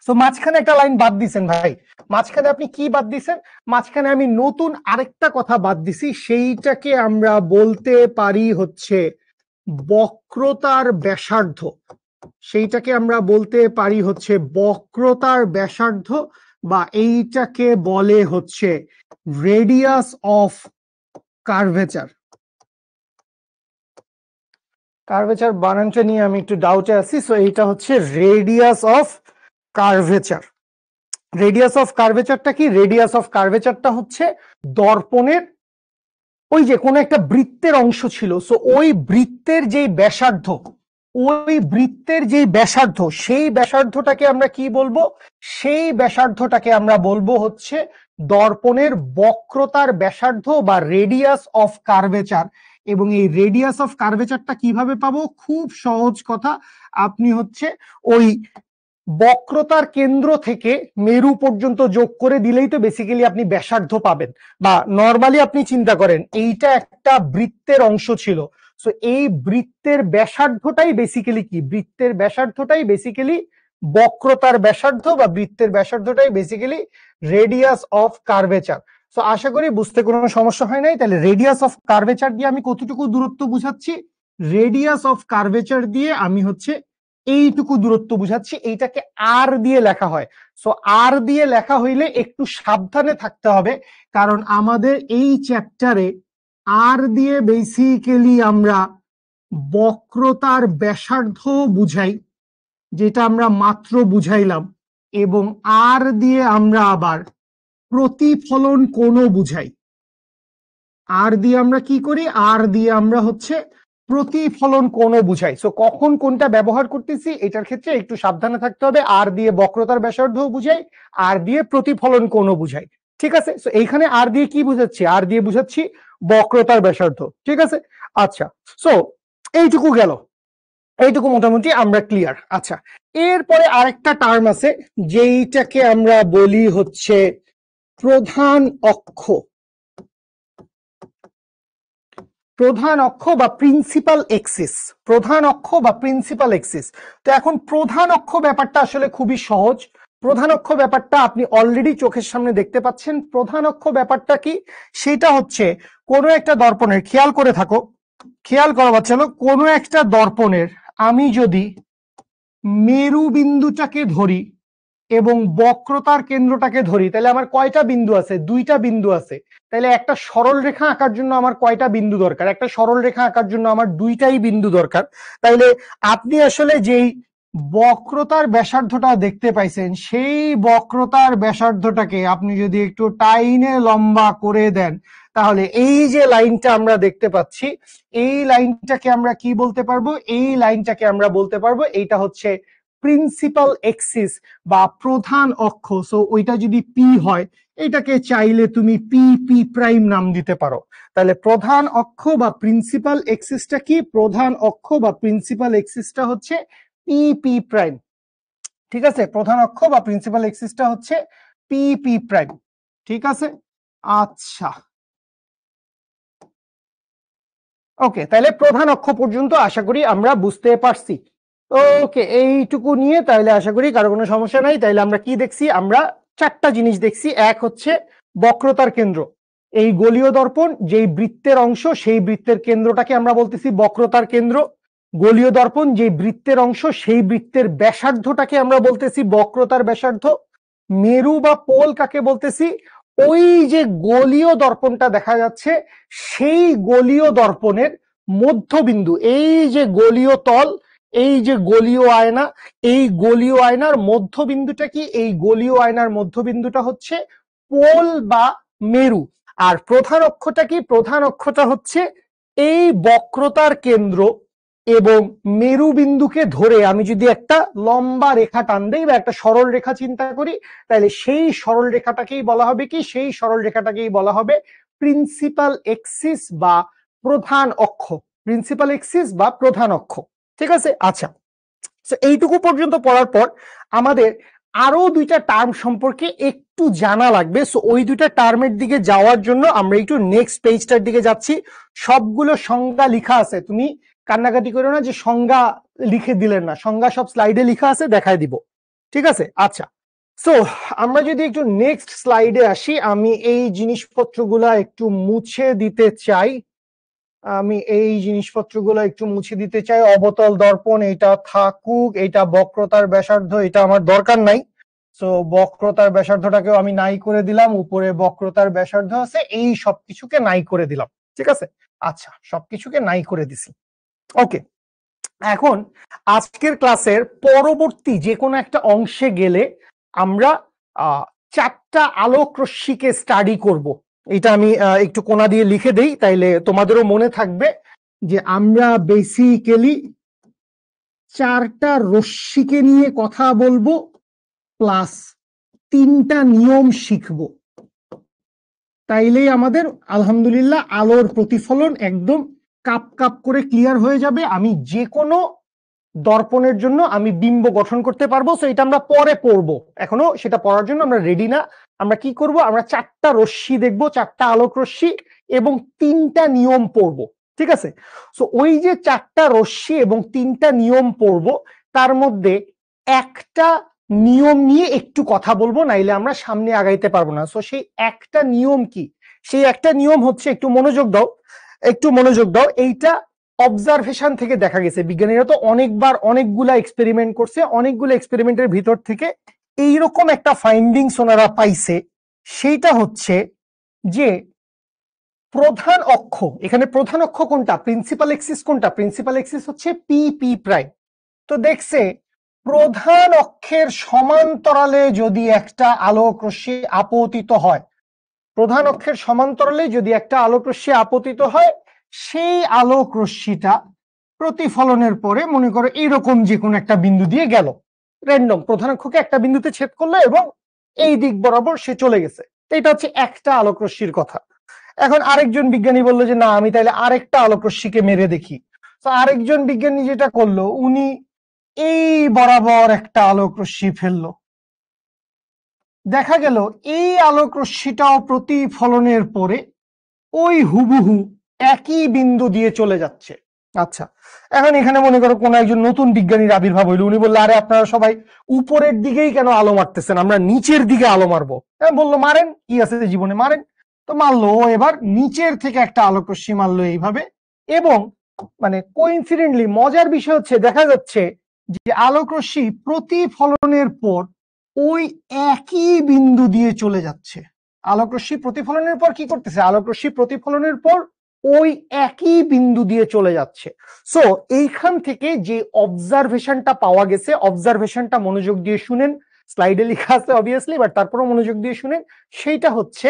তো মাঝখানে একটা লাইন বাদ দিছেন ভাই। মাঝখানে আপনি কি বাদ দিছেন? মাঝখানে আমি নতুন আরেকটা কথা বাদ দিছি, সেইটাকে আমরা বলতে পারি হচ্ছে বক্রতার ব্যাসার্ধ। সেইটাকে আমরা বলতে পারি হচ্ছে বক্রতার ব্যাসার্ধ, বা এইটাকে বলে হচ্ছে রেডিয়াস অফ কার্ভেচার। কার্ভেচার বানানটা নিয়ে আমি একটু ডাউটে আছি। সো এইটা হচ্ছে radius of curvature. Radius of কার্ভেচারটা কি? রেডিয়াস অফ কার্ভেচারটা হচ্ছে দর্পণের ওই যে কোনো একটা বৃত্তের অংশ ছিল, সো ওই বৃত্তের যেই ব্যাসার্ধ, ওই বৃত্তের যেই ব্যাসার্ধ, সেই ব্যাসার্ধটাকে আমরা কি বলবো? সেই ব্যাসার্ধটাকে আমরা বলবো হচ্ছে দর্পণের বক্রতার ব্যাসার্ধ বা রেডিয়াস অফ কার্ভেচার। এবং এই রেডিয়াস অফ কার্ভেচারটা কিভাবে পাবো? খুব সহজ কথা, আপনি হচ্ছে ওই বক্রতার কেন্দ্র থেকে মেরু পর্যন্ত যোগ করে দিলেই তো বেসিক্যালি আপনি ব্যাসার্ধ পাবেন। বা নর্মালি আপনি চিন্তা করেন এইটা একটা বৃত্তের অংশ ছিল, সো এই বৃত্তের ব্যাসার্ধটাই বেসিক্যালি কি? বৃত্তের ব্যাসার্ধটাই বেসিক্যালি বক্রতার ব্যাসার্ধ, বা বৃত্তের ব্যাসার্ধটাই basically radius of curvature. So আশা করি বুঝতে কোনো সমস্যা হয় নাই। তাহলে রেডিয়াস অফ কার্ভেচার দিয়ে আমি কতটুকু দূরত্ব বুঝাচ্ছি? রেডিয়াস অফ কার্ভেচার দিয়ে আমি হচ্ছে এইটুকু দূরত্ব বুঝাচ্ছি। এইটাকে আর দিয়ে লেখা হয়। সো আর দিয়ে লেখা হইলে একটু সাবধানে থাকতে হবে, কারণ আমাদের এই চ্যাপ্টারে আর দিয়ে বেসিক্যালি আমরা বক্রতার ব্যাসার্ধ বুঝাই, যেটা আমরা মাত্র বুঝাইলাম, এবং আর দিয়ে আমরা আবার প্রতিফলন কোণও বুঝাই। আর দিয়ে আমরা কি করি? আর দিয়ে আমরা হচ্ছে প্রতিফলন কোণও বুঝাই। সো কখন কোনটা ব্যবহার করতেছি এটার ক্ষেত্রে একটু সাবধানে থাকতে হবে। আর দিয়ে বক্রতার ব্যাসার্ধ বুঝাই, আর দিয়ে প্রতিফলন কোণও বুঝাই। ঠিক আছে? সো এইখানে আর দিয়ে কি বুঝাচ্ছি? আর দিয়ে বুঝাচ্ছি বক্রতার ব্যাসার্ধ। ঠিক আছে? আচ্ছা, সো এইটুকু গেল, এইটুকু মোটামুটি আমরা ক্লিয়ার। আচ্ছা, এরপরে আরেকটা টার্ম আছে যেইটাকে আমরা বলি হচ্ছে প্রধান অক্ষ। প্রধান অক্ষ বা প্রিন্সিপাল এক্সিস। প্রধান অক্ষ বা প্রিন্সিপাল এক্সিস। তো এখন প্রধান অক্ষ ব্যাপারটা আসলে খুবই সহজ। প্রধান অক্ষ ব্যাপারটা আপনি অলরেডি চোখের সামনে দেখতে পাচ্ছেন। প্রধান অক্ষ ব্যাপারটা কি? সেটা হচ্ছে কোনো একটা দর্পণের, খেয়াল করে থাকো, খেয়াল করা বাচ্চা লোক, কোনো একটা দর্পণের আমি যদি মেরু বিন্দুটাকে ধরি এবং বক্রতার কেন্দ্রটাকে ধরি, তাহলে আমার কয়টা বিন্দু আছে? দুইটা বিন্দু আছে। তাহলে একটা সরল রেখা আঁকার জন্য আমার কয়টা বিন্দু দরকার? একটা সরল রেখা আঁকার জন্য আমার দুইটাই বিন্দু দরকার। তাইলে আপনি আসলে যেই বক্রতার ব্যাসার্ধটা দেখতে পাইছেন, সেই বক্রতার ব্যাসার্ধটাকে আপনি যদি একটু টাইনে লম্বা করে দেন, তাহলে এই যে লাইনটা আমরা দেখতে পাচ্ছি, এই লাইনটাকে আমরা কি বলতে পারবো? এই লাইনটাকে আমরা বলতে পারবো এইটা হচ্ছে প্রিন্সিপাল এক্সিস বা প্রধান অক্ষ। সো ওইটা যদি পি হয়, এটাকে চাইলে তুমি পি পি প্রাইম নাম দিতে পারো। তাহলে প্রধান অক্ষ বা প্রিন্সিপাল এক্সিসটা কি? প্রধান অক্ষ বা প্রিন্সিপাল এক্সিসটা হচ্ছে পি পি প্রাইম। ঠিক আছে? প্রধান অক্ষ বা প্রিন্সিপাল এক্সিসটা হচ্ছে পি পি প্রাইম। ঠিক আছে? আচ্ছা, ওকে, তাহলে প্রধান অক্ষ পর্যন্ত আশা করি আমরা বুঝতে পারছি। ওকে, এইটুকু নিয়ে তাহলে আশা করি কারো কোনো সমস্যা নাই। তাইলে আমরা কি দেখছি? আমরা চারটা জিনিস দেখছি। এক হচ্ছে বক্রতার কেন্দ্র। এই গোলীয় দর্পণ যেই বৃত্তের অংশ, সেই বৃত্তের কেন্দ্রটাকে আমরা বলতেছি বক্রতার কেন্দ্র। গোলীয় দর্পণ যেই বৃত্তের অংশ, সেই বৃত্তের ব্যাসার্ধটাকে আমরা বলতেছি বক্রতার ব্যাসার্ধ। মেরু বা পোল কাকে বলতেছি? ওই যে গোলীয় দর্পণটা দেখা যাচ্ছে, সেই গোলীয় দর্পণের মধ্যবিন্দু, এই যে গোলীয় তল, এই যে গোলীয় আয়না, এই গোলীয় আয়নার মধ্যবিন্দুটা কি? এই গোলীয় আয়নার মধ্যবিন্দুটা হচ্ছে পোল বা মেরু। আর প্রধান অক্ষটা কি? প্রধান অক্ষটা হচ্ছে এই বক্রতার কেন্দ্র এবং মেরু বিন্দুকে ধরে আমি যদি একটা লম্বা রেখা টান দেই বা একটা সরল রেখা চিন্তা করি, তাহলে সেই সরল রেখাটাকেই বলা হবে কি? সেই সরল রেখাটাকেই বলা হবে প্রিন্সিপাল এক্সিস বা প্রধান অক্ষ। প্রিন্সিপাল এক্সিস বা প্রধান অক্ষ। ঠিক আছে? আচ্ছা, এইটুকু পর্যন্ত পড়ার পর আমাদের আরো দুইটা টার্ম সম্পর্কে একটু জানা লাগবে। সো ওই দুইটা টার্মের দিকে যাওয়ার জন্য আমরা একটু নেক্সট পেজটার দিকে যাচ্ছি। সবগুলো সংজ্ঞা লিখা আছে, তুমি কান্নাকাটি করো না যে সংজ্ঞা লিখে দিলেন না, সংজ্ঞা সব স্লাইডে লিখা আছে, দেখায় দিব। ঠিক আছে? আচ্ছা, সো আমরা যদি একটু নেক্সট স্লাইডে আসি, আমি এই জিনিসপত্রগুলা একটু মুছে দিতে চাই। আমি এই জিনিসপত্রগুলো একটু মুছে দিতে চাই। অবতল দর্পণ এটা থাকুক, এটা বক্রতার ব্যাসার্ধ, এটা আমার দরকার নাই। সো বক্রতার ব্যাসার্ধটাকেও আমি নাই করে দিলাম, উপরে বক্রতার ব্যাসার্ধ আছে, এই সবকিছুকে নাই করে দিলাম। ঠিক আছে? আচ্ছা, সবকিছুকে নাই করে দিছি। ওকে, এখন আজকের ক্লাসের পরবর্তী যে কোনো একটা অংশে গেলে আমরা 4টা আলোক রশ্মিকে স্টাডি করব। এটা আমি একটু কোনা দিয়ে লিখে দেই, তাইলে তোমাদেরও মনে থাকবে যে আমরা বেসিক্যালি 4টা রশ্মিকে নিয়ে কথা বলবো প্লাস 3টা নিয়ম শিখবো। তাইলেই আমাদের আলহামদুলিল্লাহ আলোর প্রতিফলন একদম কাপ কাপ করে ক্লিয়ার হয়ে যাবে। আমি যে কোনো দর্পণের জন্য আমি বিম্ব গঠন করতে পারবো। সো এটা আমরা পরে পড়বো, এখনো সেটা পড়ার জন্য আমরা রেডি না। আমরা কি করব, আমরা 4টা রশ্মি দেখবো, 4টা আলোক রশ্মি এবং 3টা নিয়ম পড়বো। ঠিক আছে? সো ওই যে 4টা রশ্মি এবং 3টা নিয়ম পড়বো, তার মধ্যে একটা নিয়ম নিয়ে একটু কথা বলবো, নাইলে আমরা সামনে আগাইতে পারবো না। সো সেই একটা নিয়ম কি? সেই একটা নিয়ম হচ্ছে, একটু মনোযোগ দাও, একটু মনোযোগ দাও। এইটা অবজারভেশন থেকে দেখা গেছে, বিজ্ঞানীরা তো অনেকবার অনেকগুলা এক্সপেরিমেন্ট করছে, অনেকগুলো এক্সপেরিমেন্টের ভিতর থেকে এইরকম একটা ফাইন্ডিংস ওনারা পাইছে। সেইটা হচ্ছে যে প্রধান অক্ষ, এখানে প্রধান অক্ষ কোনটা, প্রিন্সিপাল এক্সিস কোনটা, প্রিন্সিপাল এক্সিস হচ্ছে পি পি প্রাইম। তো দেখছে প্রধান অক্ষের সমান্তরালে যদি একটা আলোক রশ্মি আপতিত হয়, প্রধান অক্ষের সমান্তরালে যদি একটা আলোক রশ্মি আপতিত হয়, সেই আলোক রশ্মিটা প্রতিফলনের পরে মনে করো এইরকম যে কোনো একটা বিন্দু দিয়ে গেল, র্যান্ডম প্রধান অক্ষকে একটা বিন্দুতে ছেদ করলো এবং এই দিক বরাবর সে চলে গেছে। এটা হচ্ছে একটা আলোক রশ্মির কথা। এখন আরেকজন বিজ্ঞানী বললো যে না, আমি তাইলে আরেকটা আলোক রশ্মিকে মেরে দেখি। তো আরেকজন বিজ্ঞানী যেটা করলো, উনি এই বরাবর একটা আলোক রশ্মি ফেললো। দেখা গেল এই আলোক রশ্মিটাও প্রতিফলনের পরে ওই হুবহু একই বিন্দু দিয়ে চলে যাচ্ছে। আচ্ছা, এখন এখানে মনে করো কোন একজন নতুন বিজ্ঞানীর আবির্ভাব হইলো, উনি বললো আরে আপনারা সবাই উপরের দিকেই কেন আলো মারতেছেন, আমরা নিচের দিকে আলো মারবো। বললো মারেন, কি আছে জীবনে, মারেন। তো মারলো, এবার নিচের থেকে একটা আলোক রশ্মি মারলো এইভাবে, এবং মানে কোইন্সিডেন্টলি মজার বিষয় হচ্ছে দেখা যাচ্ছে যে আলোক রশ্মি প্রতিফলনের পর ওই একই বিন্দু দিয়ে চলে যাচ্ছে। আলোক রশ্মি প্রতিফলনের পর কি করতেছে, আলোক রশ্মি প্রতিফলনের পর ওই একই বিন্দু দিয়ে চলে যাচ্ছে। সো এইখান থেকে যে অবজারভেশনটা পাওয়া গেছে, অবজারভেশনটা মনোযোগ দিয়ে শুনেন, স্লাইডে লেখা আছে অবভিয়াসলি, বাট তারপরও মনোযোগ দিয়ে শুনেন। সেইটা হচ্ছে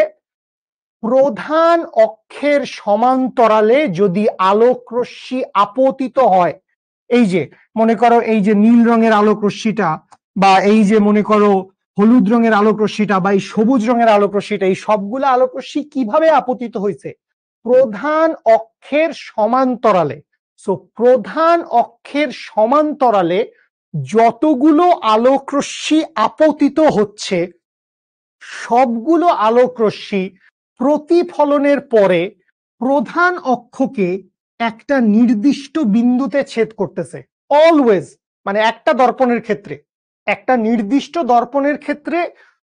প্রধান অক্ষের সমান্তরালে যদি আলোক রশ্মি আপতিত হয়, এই যে মনে করো এই যে নীল রঙের আলোক রশ্মিটা, বা এই যে মনে করো হলুদ রঙের আলোক রশ্মিটা, বা এই সবুজ রঙের আলোক রশ্মিটা, এই সবগুলো আলোক রশ্মি কিভাবে আপতিত হয়েছে, প্রধান অক্ষের সমান্তরালে। সো প্রধান অক্ষের সমান্তরালে যতগুলো আলোক রশ্মি আপতিত হচ্ছে, সবগুলো আলোক রশ্মি প্রতিফলনের পরে প্রধান অক্ষকে একটা নির্দিষ্ট বিন্দুতে ছেদ করতেছে। অলওয়েজ, মানে একটা দর্পণের ক্ষেত্রে, একটা নির্দিষ্ট দর্পণের ক্ষেত্রে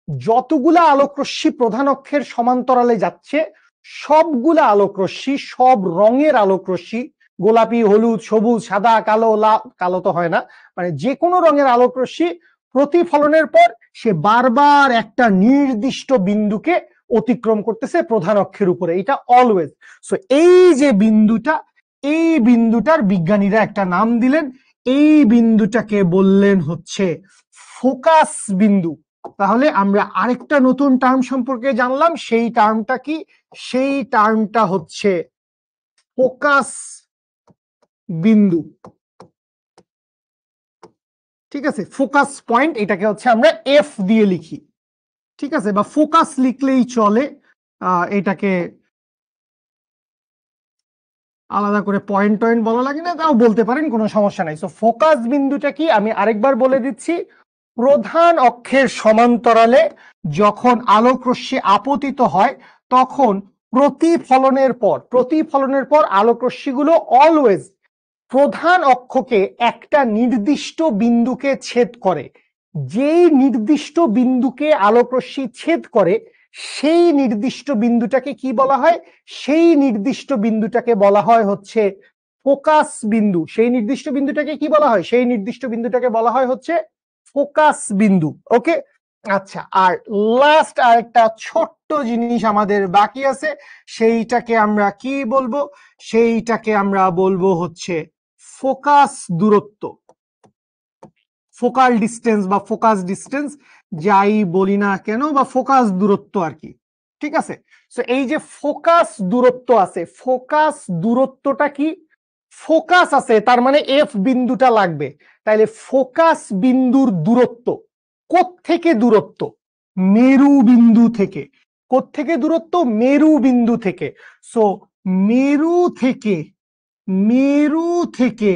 যতগুলা আলোক রশ্মি প্রধান অক্ষের সমান্তরালে যাচ্ছে, সবগুলা আলোক রশ্মি, সব রঙের আলোক রশ্মি, গোলাপি, হলুদ, সবুজ, সাদা, কালো, লাল, কালো তো হয় না, মানে যে কোনো রঙের আলোক রশ্মি প্রতিফলনের পর সে বারবার একটা নির্দিষ্ট বিন্দুকে অতিক্রম করতেছে প্রধান অক্ষের উপরে, এটা অলওয়েজ। সো এই যে বিন্দুটা, এই বিন্দুটার বিজ্ঞানীরা একটা নাম দিলেন, এই বিন্দুটাকে বললেন হচ্ছে ফোকাস বিন্দু। তাহলে আমরা আরেকটা নতুন টার্ম সম্পর্কে জানলাম, সেই টার্মটা কি, সেই টার্মটা হচ্ছে ফোকাস বিন্দু। ঠিক আছে, ফোকাস পয়েন্ট, এটাকে হচ্ছে আমরা এফ দিয়ে লিখি। ঠিক আছে, বা ফোকাস লিখলেই চলে, এটাকে আলাদা করে পয়েন্ট টয়েন্ট বলা লাগে না, তাও বলতে পারেন, কোনো সমস্যা নাই। সো ফোকাস বিন্দুটা কি আমি আরেকবার বলে দিচ্ছি, প্রধান অক্ষের সমান্তরালে যখন আলোক রশ্মি আপতিত হয়, তখন প্রতিফলনের পর আলোক রশ্মিগুলো অলওয়েজ প্রধান অক্ষকে একটা নির্দিষ্ট বিন্দুকে ছেদ করে। যেই নির্দিষ্ট বিন্দুকে আলোক রশ্মি ছেদ করে, সেই নির্দিষ্ট বিন্দুটাকে কি বলা হয়, সেই নির্দিষ্ট বিন্দুটাকে বলা হয় হচ্ছে ফোকাস বিন্দু। সেই নির্দিষ্ট বিন্দুটাকে কি বলা হয়, সেই নির্দিষ্ট বিন্দুটাকে বলা হয় হচ্ছে ফোকাস বিন্দু। ওকে, আচ্ছা, আর লাস্ট আরেকটা ছোট্ট জিনিস আমাদের বাকি আছে, সেইটাকে আমরা কি বলবো, সেইটাকে আমরা বলবো হচ্ছে ফোকাস দূরত্ব, ফোকাল ডিস্টেন্স বা ফোকাস ডিস্টেন্স যাই বলি না কেন, বা ফোকাস দূরত্ব আর কি, ঠিক আছে। সো এই যে ফোকাস দূরত্ব আছে, ফোকাস দূরত্বটা কি, ফোকাস আছে তার মানে এফ বিন্দুটা লাগবে, তাইলে ফোকাস বিন্দুর দূরত্ব, কোত্থেকে দূরত্ব, মেরু বিন্দু থেকে, কোত্থেকে দূরত্ব, মেরু বিন্দু থেকে। সো মেরু থেকে, মেরু থেকে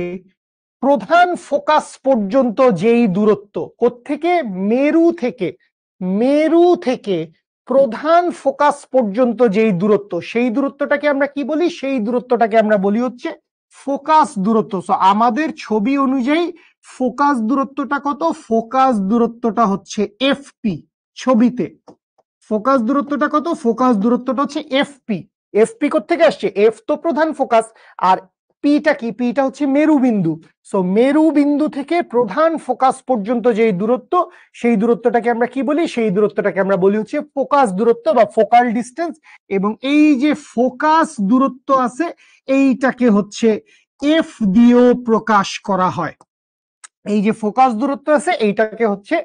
প্রধান ফোকাস পর্যন্ত যেই দূরত্ব, কোত্থেকে, মেরু থেকে, মেরু থেকে প্রধান ফোকাস পর্যন্ত যেই দূরত্ব, সেই দূরত্বটাকে আমরা কি বলি, সেই দূরত্বটাকে আমরা বলি হচ্ছে ফোকাস দূরত্ব। সো আমাদের ছবি অনুযায়ী ফোকাস দূরত্বটা কত, ফোকাস দূরত্বটা হচ্ছে এফপি, ছবিতে ফোকাস দূরত্বটা কত, ফোকাস দূরত্বটা হচ্ছে এফপি। এফপি কোত্থেকে আসছে, এফ তো প্রধান ফোকাস, আর পিটা কি, পিটা হচ্ছে মেরু বিন্দু। সো মেরু বিন্দু থেকে প্রধান ফোকাস পর্যন্ত যে দূরত্ব, সেই দূরত্বটাকে আমরা কি বলি, সেই দূরত্বটাকে আমরা বলি হচ্ছে ফোকাস দূরত্ব বা ফোকাল ডিস্টেন্স। এবং এই যে ফোকাস দূরত্ব আছে, এইটাকে হচ্ছে এফ দিয়েও প্রকাশ করা হয়। এই যে ফোকাস দূরত্ব আছে এইটাকে হচ্ছে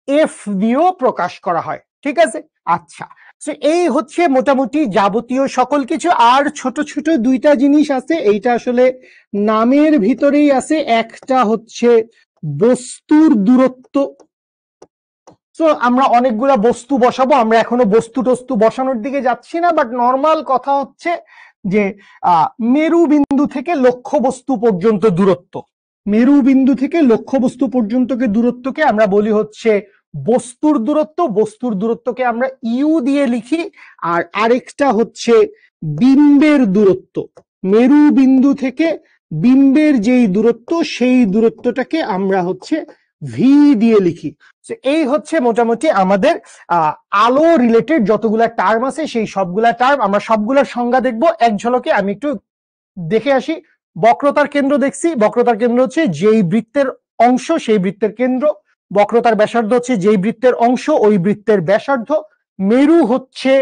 এফ দিয়েও প্রকাশ করা হয়, ঠিক আছে। আচ্ছা, তো এই হচ্ছে মোটামুটি যাবতীয় সকল কিছু। আর ছোট ছোট দুইটা জিনিস আছে, এইটা আসলে নামের ভিতরেই আছে, একটা হচ্ছে বস্তুর দূরত্ব। তো আমরা অনেকগুলা বস্তু বসাবো, আমরা এখনো বস্তু টস্তু বসানোর দিকে যাচ্ছি না, বাট নর্মাল কথা হচ্ছে যে মেরু বিন্দু থেকে লক্ষ্য বস্তু পর্যন্ত দূরত্ব, মেরু বিন্দু থেকে লক্ষ্য বস্তু পর্যন্তকে দূরত্বকে আমরা বলি হচ্ছে বস্তুর দূরত্ব। বস্তুর দূরত্বকে আমরা ইউ দিয়ে লিখি। আর আরেকটা হচ্ছে বিম্বের দূরত্ব, মেরু বিন্দু থেকে বিম্বের যেই দূরত্ব, সেই দূরত্বটাকে আমরা হচ্ছে ভি দিয়ে লিখি। এই হচ্ছে মোটামুটি আমাদের আলো রিলেটেড যতগুলা টার্ম আছে, সেই সবগুলা টার্ম আমরা সবগুলার সংজ্ঞা দেখবো এক ঝলকে। আমি একটু দেখে আসি। বক্রতার কেন্দ্র দেখছি, বক্রতার কেন্দ্র হচ্ছে যেই বৃত্তের অংশ সেই বৃত্তের কেন্দ্র। বক্রতার ব্যাসার্ধ হচ্ছে যেই বৃত্তের অংশ ওই বৃত্তের ব্যাসার্ধ। মেরু হচ্ছে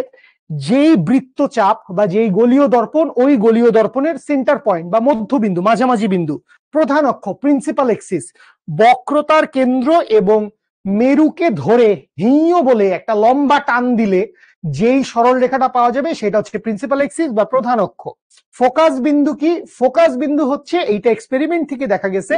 যেই বৃত্তচাপ বা যেই গলীয় দর্পণ ওই গলীয় দর্পণের সেন্টার পয়েন্ট বা মধ্যবিন্দু, মাঝামাঝি বিন্দু। প্রধান অক্ষ, প্রিন্সিপাল এক্সিস। বক্রতার কেন্দ্র এবং মেরুকে ধরে হিঁ বলে একটা লম্বা টান দিলে যেই সরল রেখাটা পাওয়া যাবে সেটা হচ্ছে প্রিন্সিপাল এক্সিস বা প্রধান অক্ষ। ফোকাস বিন্দু কি, ফোকাস বিন্দু হচ্ছে, এইটা এক্সপেরিমেন্ট থেকে দেখা গেছে,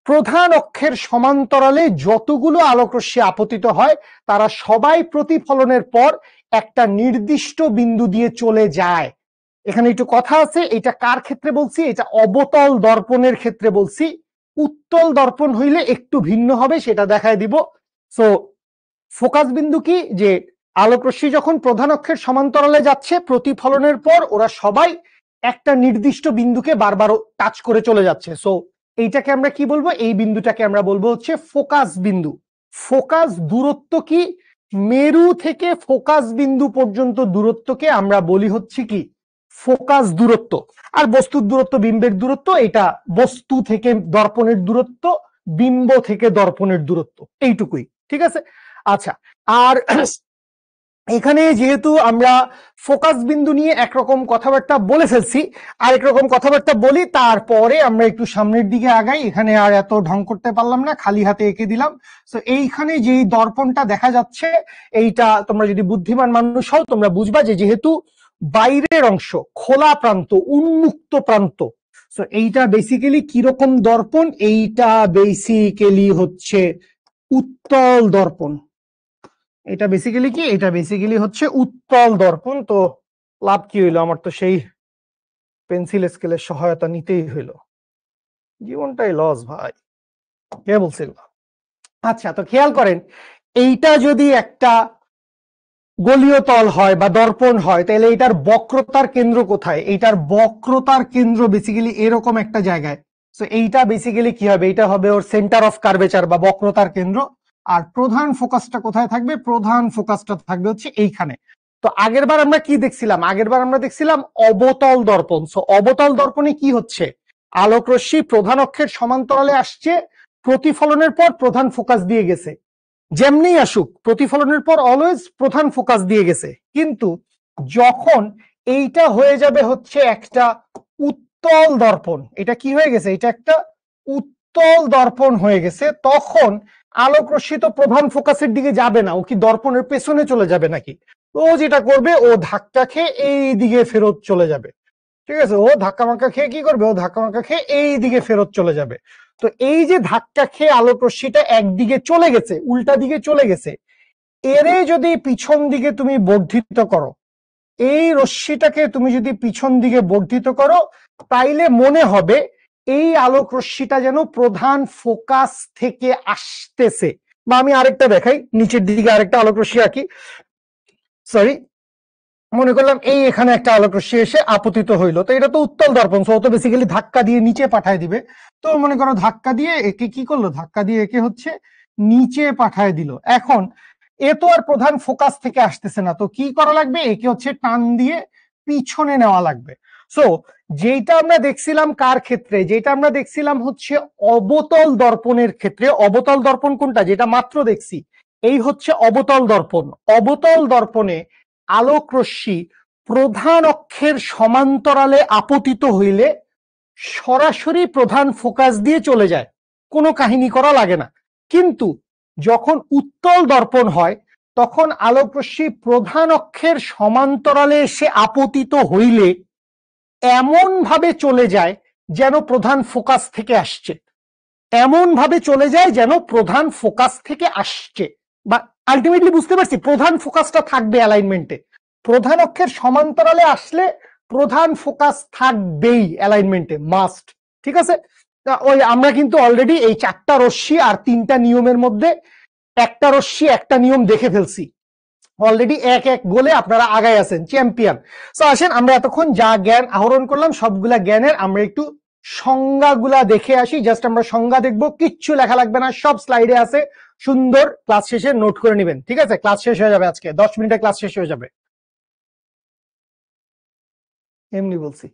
প্রধান অক্ষের সমান্তরালে যতগুলো আলোকরশ্মি আপতিত হয় তারা সবাই প্রতিফলনের পর একটা নির্দিষ্ট বিন্দু দিয়ে চলে যায়। এখানে একটু কথা আছে, এটা কার ক্ষেত্রে বলছি, এটা অবতল দর্পণের ক্ষেত্রে বলছি। উত্তল দর্পণ হইলে একটু ভিন্ন হবে, সেটা দেখায় দিব। সো ফোকাস বিন্দু কি, যে আলোকরশ্মি যখন প্রধান অক্ষের সমান্তরালে যাচ্ছে প্রতিফলনের পর ওরা সবাই একটা নির্দিষ্ট বিন্দুকে বারবার টাচ করে চলে যাচ্ছে। সো এইটাকে আমরা কি বলবো, এই বিন্দুটাকে আমরা বলবো হচ্ছে ফোকাস বিন্দু। ফোকাস দূরত্ব কি, মেরু থেকে ফোকাস বিন্দু পর্যন্ত দূরত্বকে আমরা বলি হচ্ছে কি ফোকাস দূরত্ব। আর বস্তুর দূরত্ব, বিম্বের দূরত্ব, এটা বস্তু থেকে দর্পণের দূরত্ব, বিম্ব থেকে দর্পণের দূরত্ব, এইটুকুই, ঠিক আছে। আচ্ছা, আর এখানে যেহেতু আমরা ফোকাস বিন্দু নিয়ে একরকম কথাবার্তা বলে ফেলছি, আরেক রকম কথাবার্তা বলি, তারপরে আমরা একটু সামনের দিকে আগাই। এখানে আর এত ঢং করতে পারলাম না, খালি হাতে এঁকে দিলাম। তো এইখানে যেই দর্পণটা দেখা যাচ্ছে, এইটা তোমরা যদি বুদ্ধিমান মানুষ হও তোমরা বুঝবা যে যেহেতু বাইরের অংশ খোলা প্রান্ত, উন্মুক্ত প্রান্ত, তো এইটা বেসিক্যালি কিরকম দর্পণ, এইটা বেসিক্যালি হচ্ছে উত্তল দর্পণ। এটা বেসিক্যালি কি, এটা বেসিক্যালি হচ্ছে উত্তল দর্পণ। তো লাভ কি হইলো, আমার তো সেই পেন্সিল স্কেলের সহায়তা নিতেই হইলো, জীবনটাই লস ভাই, কে বলছিল। আচ্ছা, তো খেয়াল করেন, এইটা যদি একটা গলীয় তল হয় বা দর্পণ হয় তাহলে এটার বক্রতার কেন্দ্র কোথায়, এইটার বক্রতার কেন্দ্র বেসিক্যালি এরকম একটা জায়গায়। তো এইটা বেসিক্যালি কি হবে, এটা হবে ওর সেন্টার অফ কার্ভেচার বা বক্রতার কেন্দ্র। আর প্রধান ফোকাসটা কোথায় থাকবে, প্রধান ফোকাসটা থাকবে হচ্ছে এইখানে। তো আগের বার আমরা কি দেখছিলাম, আগের বার আমরা দেখছিলাম অবতল দর্পণ। সো অবতল দর্পণে কি হচ্ছে, আলোক রশ্মি প্রধান অক্ষের সমান্তরালে আসছে, প্রতিফলনের পর প্রধান ফোকাস দিয়ে গেছে, যেমনি আসুক প্রতিফলনের পর অলওয়েজ প্রধান ফোকাস দিয়ে গেছে। কিন্তু যখন এইটা হয়ে যাবে হচ্ছে একটা উত্তল দর্পণ, এটা কি হয়ে গেছে, এটা একটা উত্তল দর্পণ হয়ে গেছে, তখন আলোক রশ্মি তো প্রধান ফোকাসের দিকে যাবে না, ও কি দর্পণের পেছনে চলে যাবে নাকি? ও যেটা করবে, ও ধাক্কা খেয়ে এই দিকে ফেরত চলে যাবে। ঠিক আছে, ও ধাক্কা মাক্কা খেয়ে কি করবে, ও ধাক্কা মাক্কা খেয়ে এই দিকে ফেরত চলে যাবে। তো এই যে ধাক্কা খেয়ে আলোক রশ্মিটা একদিকে চলে গেছে, উল্টা দিকে চলে গেছে, এরে যদি পিছন দিকে তুমি বর্ধিত করো, এই রশ্মিটাকে তুমি যদি পিছন দিকে বর্ধিত করো, তাইলে মনে হবে এই আলোক রশ্মিটা যেন প্রধান ফোকাস থেকে আসতেছে। বা আমি আরেকটা দেখাই, নিচের দিকে আরেকটা আলোক রশ্মি আঁকি, সরি, মনে করলাম এই এখানে একটা আলোক রশ্মি এসে আপতিত হইলো, তো এটা তো উত্তল দর্পণ, সো তো বেসিক্যালি ধাক্কা দিয়ে নিচে পাঠায় দিবে। তো মনে করো ধাক্কা দিয়ে একে কি করলো, ধাক্কা দিয়ে একে হচ্ছে নিচে পাঠায় দিল। এখন এ তো আর প্রধান ফোকাস থেকে আসতেছে না, তো কি করা লাগবে, একে হচ্ছে টান দিয়ে পিছনে নেওয়া লাগবে। সো যেটা আমরা দেখছিলাম কার ক্ষেত্রে, যেটা আমরা দেখছিলাম হচ্ছে অবতল দর্পণের ক্ষেত্রে। অবতল দর্পণ কোনটা, যেটা মাত্র দেখছি, এই হচ্ছে অবতল দর্পণ। অবতল দর্পণে আলোক রশ্মি প্রধান অক্ষের সমান্তরালে আপতিত হইলে সরাসরি প্রধান ফোকাস দিয়ে চলে যায়, কোনো কাহিনী করা লাগে না। কিন্তু যখন উত্তল দর্পণ হয়, তখন আলোক রশ্মি প্রধান অক্ষের সমান্তরালে এসে আপতিত হইলে এমন ভাবে চলে যায় যেন প্রধান ফোকাস থেকে আসছে, এমন ভাবে চলে যায় যেন প্রধান ফোকাস থেকে আসছে। বা আলটিমেটলি বুঝতে পারছি, প্রধান ফোকাসটা থাকবে অ্যালাইনমেন্টে, প্রধান অক্ষের সমান্তরালে আসলে প্রধান ফোকাস থাকবেই অ্যালাইনমেন্টে, মাস্ট। ঠিক আছে, ওই আমরা কিন্তু অলরেডি এই 4টা রশ্মি আর 3টা নিয়মের মধ্যে একটা রশ্মি একটা নিয়ম দেখে ফেলছি অলরেডি, এক এক গোলে আপনারা আগায় আছেন, চ্যাম্পিয়ন। তো আসেন আমরা এতক্ষণ যা জ্ঞান আহরণ করলাম সবগুলা জ্ঞানের আমরা একটু সংজ্ঞাগুলা দেখে আসি। জাস্ট আমরা সংজ্ঞা দেখবো, কিচ্ছু লেখা লাগবে না, সব স্লাইডে আছে, সুন্দর ক্লাস শেষে নোট করে নেবেন। ঠিক আছে, ক্লাস শেষ হয়ে যাবে আজকে, 10 মিনিটে ক্লাস শেষ হয়ে যাবে, এমনি বলছি।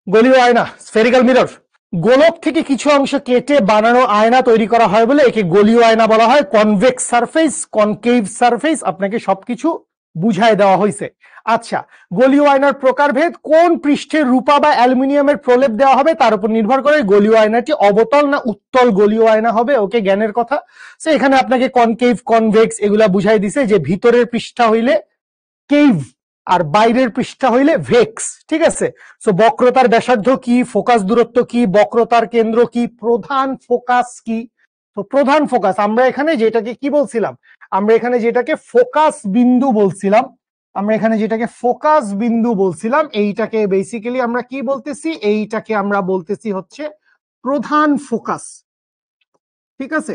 গলীয় আয়না, স্ফেরিক্যাল মিরর, গোলক থেকে কিছু অংশ কেটে বানানো আয়না তৈরি করা হয় বলে একে গলীয় আয়না বলা হয়। কনভেক্স সারফেস, কনকেভ সারফেস, আপনাকে সবকিছু বুঝায় দেওয়া হয়েছে। আচ্ছা, গলীয় আয়নার প্রকারভেদ, কোন পৃষ্ঠের রূপা বা অ্যালুমিনিয়ামের প্রলেপ দেওয়া হবে তার উপর নির্ভর করে গলীয় আয়নাটি অবতল না উত্তল গলীয় আয়না হবে। ওকে, জ্ঞানের কথা। তো এখানে আপনাকে কনকেভ, কনভেক্স এগুলা বুঝাই দিছে, যে ভিতরের পৃষ্ঠা হইলে কেভ আর বাইরের পৃষ্ঠা হইলে ভেক্স। ঠিক আছে, সো বক্রতার ব্যাসার্ধ কি, ফোকাস দূরত্ব কি, বক্রতার কেন্দ্র কি, প্রধান ফোকাস কি। তো প্রধান ফোকাস আমরা এখানে যেটাকে কি বলছিলাম, আমরা এখানে যেটাকে ফোকাস বিন্দু বলছিলাম, আমরা এখানে যেটাকে ফোকাস বিন্দু বলছিলাম, এইটাকে বেসিক্যালি আমরা কি বলতেছি, এইটাকে আমরা বলতেছি হচ্ছে প্রধান ফোকাস। ঠিক আছে,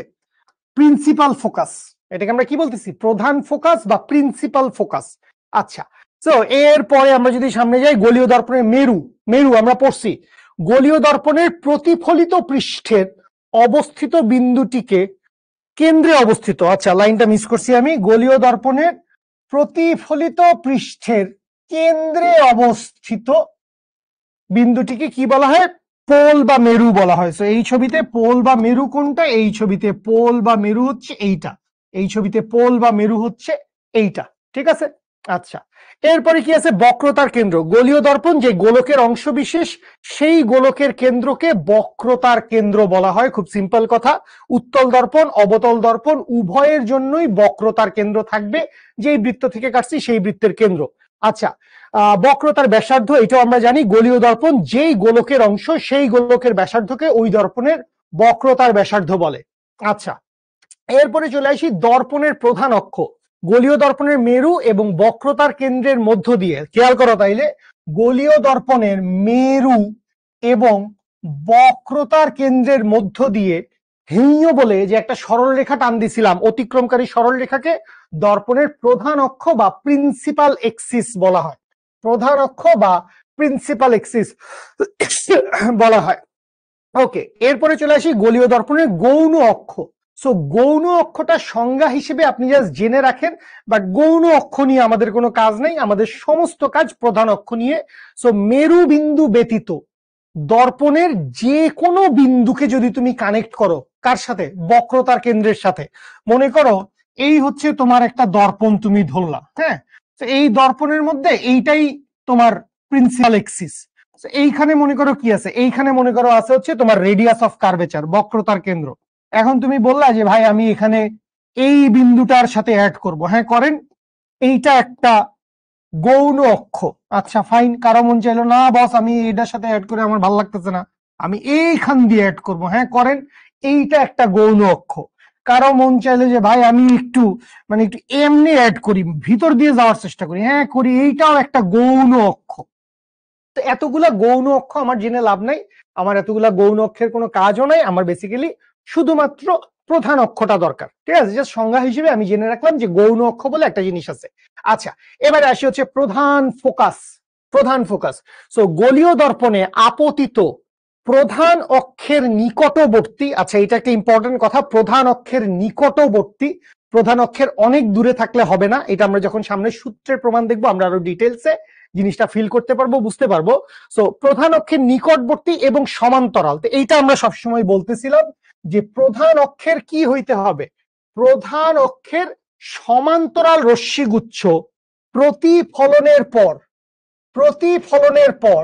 প্রিন্সিপাল ফোকাস, এটাকে আমরা কি বলতেছি, প্রধান ফোকাস বা প্রিন্সিপাল ফোকাস। আচ্ছা, তো এরপরে আমরা যদি সামনে যাই, গলীয় দর্পণের মেরু। মেরু আমরা পড়ছি, গলীয় দর্পণের প্রতিফলিত পৃষ্ঠের অবস্থিত বিন্দুটিকে কেন্দ্রে অবস্থিত। আচ্ছা, লাইনটা মিস করছি আমি, গলীয় দর্পণের প্রতিফলিত পৃষ্ঠের কেন্দ্রে অবস্থিত বিন্দুটিকে কি বলা হয়, পোল বা মেরু বলা হয়। তো এই ছবিতে পোল বা মেরু কোনটা, এই ছবিতে পোল বা মেরু হচ্ছে এইটা, এই ছবিতে পোল বা মেরু হচ্ছে এইটা। ঠিক আছে, আচ্ছা, এরপরে কি আছে, বক্রতার কেন্দ্র। গলীয় দর্পণ যে গোলকের অংশ বিশেষ, সেই গোলকের কেন্দ্রকে বক্রতার কেন্দ্র বলা হয়। খুব সিম্পল কথা, উত্তল দর্পণ অবতল দর্পণ উভয়ের জন্যই বক্রতার কেন্দ্র থাকবে, যেই বৃত্ত থেকে কাটছি সেই বৃত্তের কেন্দ্র। আচ্ছা, বক্রতার ব্যাসার্ধ, এটাও আমরা জানি, গলীয় দর্পণ যেই গোলকের অংশ সেই গোলকের ব্যাসার্ধকে ওই দর্পণের বক্রতার ব্যাসার্ধ বলে। আচ্ছা, এরপরে চলে আসি দর্পণের প্রধান অক্ষ। গলীয় দর্পণের মেরু এবং বক্রতার কেন্দ্রের মধ্য দিয়ে, খেয়াল করো তাইলে, গলীয় দর্পণের মেরু এবং বক্রতার কেন্দ্রের মধ্য দিয়ে হেইয় বলে যে একটা সরল রেখা টান দিছিলাম, অতিক্রমকারী সরল রেখাকে দর্পণের প্রধান অক্ষ বা প্রিন্সিপাল এক্সিস বলা হয়। প্রধান অক্ষ বা প্রিন্সিপাল এক্সিস বলা হয়। ওকে, এরপরে চলে আসি গলীয় দর্পণের গৌণ অক্ষ। সো গৌণ অক্ষটা সংজ্ঞা হিসেবে আপনি জাস্ট জেনে রাখেন, বাট গৌণ অক্ষ নিয়ে আমাদের কোনো কাজ নেই, আমাদের সমস্ত কাজ প্রধান অক্ষ নিয়ে। সো মেরু বিন্দু ব্যতীত দর্পণের যে কোনো বিন্দুকে যদি তুমি কানেক্ট করো, কার সাথে, বক্রতার কেন্দ্রের সাথে। মনে করো এই হচ্ছে তোমার একটা দর্পণ তুমি ধরলা, হ্যাঁ, তো এই দর্পণের মধ্যে এইটাই তোমার প্রিন্সিপাল এক্সিস। এইখানে মনে করো কি আছে, এইখানে মনে করো আছে হচ্ছে তোমার রেডিয়াস অফ কার্ভেচার, বক্রতার কেন্দ্র। এখন তুমি বললা যে ভাই আমি এখানে এই বিন্দুটার সাথে অ্যাড করব, হ্যাঁ করেন। এইটা একটা গৌণ অক্ষ, আচ্ছা ফাইন। কারো মন চাইলো না বস আমি এটার সাথে অ্যাড করে আমার ভালো লাগতেছে না, আমি এইখান দিয়ে অ্যাড করব, হ্যাঁ করেন। এইটা একটা গৌণ অক্ষ। কারো মন চাইলে যে ভাই আমি একটু মানে একটু এমনি অ্যাড করি, ভিতর দিয়ে যাওয়ার চেষ্টা করি, হ্যাঁ করি, এইটাও একটা গৌণ অক্ষ। তো এতগুলা গৌণ অক্ষ আমার জেনে লাভ নাই, আমার এতগুলা গৌণ অক্ষের কোনো কাজও নাই, আমার বেসিক্যালি শুধুমাত্র প্রধান অক্ষটা দরকার। ঠিক আছে, জাস্ট সংজ্ঞা হিসেবে আমি জেনে রাখলাম যে গৌণ অক্ষ বলে একটা জিনিস আছে। আচ্ছা, এবারে আসি হচ্ছে প্রধান ফোকাস। প্রধান ফোকাস, সো গোলীয় দর্পণে আপতিত প্রধান অক্ষের নিকটবর্তী, আচ্ছা এটা একটা ইম্পর্টেন্ট কথা, প্রধান অক্ষের নিকটবর্তী, প্রধান অক্ষের অনেক দূরে থাকলে হবে না, এটা আমরা যখন সামনে সূত্রের প্রমাণ দেখবো আমরা আরো ডিটেলসে জিনিসটা ফিল করতে পারবো, বুঝতে পারবো। সো প্রধান অক্ষের নিকটবর্তী এবং সমান্তরাল, তো এইটা আমরা সবসময় বলতেছিলাম যে প্রধান অক্ষের কি হইতে হবে, প্রধান অক্ষের সমান্তরাল রশ্মিগুচ্ছ প্রতিফলনের পর, প্রতিফলনের পর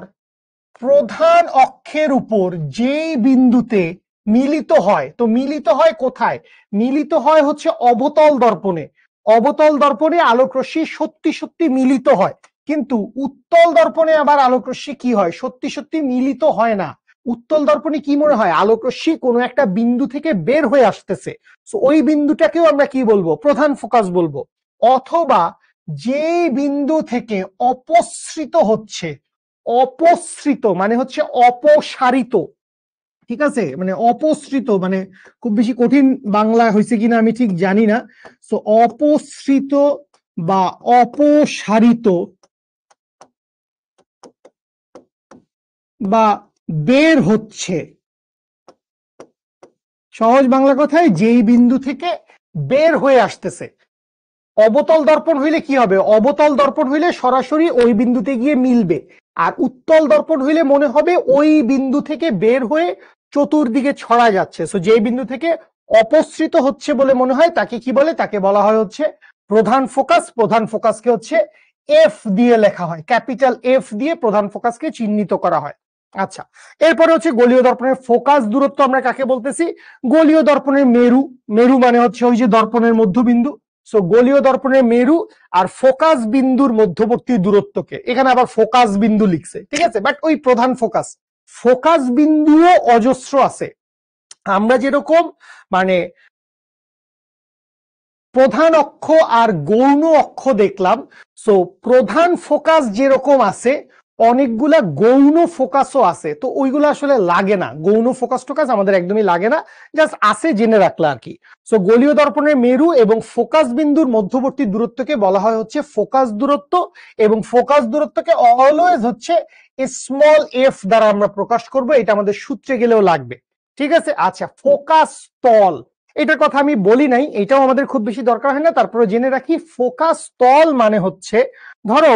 প্রধান অক্ষের উপর যেই বিন্দুতে মিলিত হয়, তো মিলিত হয় কোথায়, মিলিত হয় হচ্ছে অবতল দর্পণে। অবতল দর্পণে আলোকরশ্মি সত্যি সত্যি মিলিত হয়, কিন্তু উত্তল দর্পণে আবার আলোকরশ্মি কি হয়, সত্যি সত্যি মিলিত হয় না। উত্তল দর্পণে কি মনে হয়, আলোকরশ্মি কোনো একটা বিন্দু থেকে বের হয়ে আসতেছে, তো ওই বিন্দুটাকেও আমরা কি বলবো, প্রধান ফোকাস বলবো। অথবা যে বিন্দু থেকে অপসৃত হচ্ছে, অপসৃত মানে হচ্ছে অপসারিত, ঠিক আছে, মানে অপসৃত মানে খুব বেশি কঠিন বাংলা হয়েছে কিনা আমি ঠিক জানি না। সো অপসৃত বা অপসারিত বা বের হচ্ছে, সহজ বাংলা কথায় যেই বিন্দু থেকে বের হয়ে আসতেছে। অবতল দর্পণ হইলে কি হবে, অবতল দর্পণ হইলে সরাসরি ওই বিন্দুতে গিয়ে মিলবে, আর উত্তল দর্পণ হইলে মনে হবে ওই বিন্দু থেকে বের হয়ে চতুর্দিকে ছড়া যাচ্ছে। সো যে বিন্দু থেকে অপসৃত হচ্ছে বলে মনে হয় তাকে কি বলে, তাকে বলা হয় হচ্ছে প্রধান ফোকাস। প্রধান ফোকাসকে হচ্ছে এফ দিয়ে লেখা হয়, ক্যাপিটাল এফ দিয়ে প্রধান ফোকাসকে চিহ্নিত করা হয়। আচ্ছা, এরপরে হচ্ছে গোলীয় দর্পণের ফোকাস দূরত্ব আমরা কাকে বলতেছি, গোলীয় দর্পণের মেরু, মেরু মানে হচ্ছে ওই যে দর্পণের মধ্যবিন্দু। সো গোলীয় দর্পণের মেরু আর ফোকাস বিন্দুর মধ্যবর্তী দূরত্বকে, এখানে আবার ফোকাস বিন্দু লিখছে, ঠিক আছে, বাট ওই প্রধান ফোকাস। ফোকাস বিন্দুও অজস্র আছে, আমরা যেরকম মানে প্রধান অক্ষ আর গৌণ অক্ষ দেখলাম, সো প্রধান ফোকাস যেরকম আছে অনেকগুলা গৌণ ফোকাসও আছে, তো ওইগুলো আসলে লাগে না, গৌণ ফোকাস টোকাস আমাদের একদমই লাগে না, জাস্ট আছে জেনে রাখলা আর কি। সো গোলীয় দর্পণের মেরু এবং ফোকাস বিন্দুর মধ্যবর্তী দূরত্বকে বলা হয় হচ্ছে ফোকাস দূরত্ব, এবং ফোকাস দূরত্বকে অলওয়েজ হচ্ছে স্মল এফ দ্বারা আমরা প্রকাশ করব, এটা আমাদের সূত্রে গেলেও লাগবে, ঠিক আছে। আচ্ছা, ফোকাস তল, এটার কথা আমি বলি নাই, এটাও আমাদের খুব বেশি দরকার হয় না, তারপরে জেনে রাখি ফোকাস তল মানে হচ্ছে, ধরো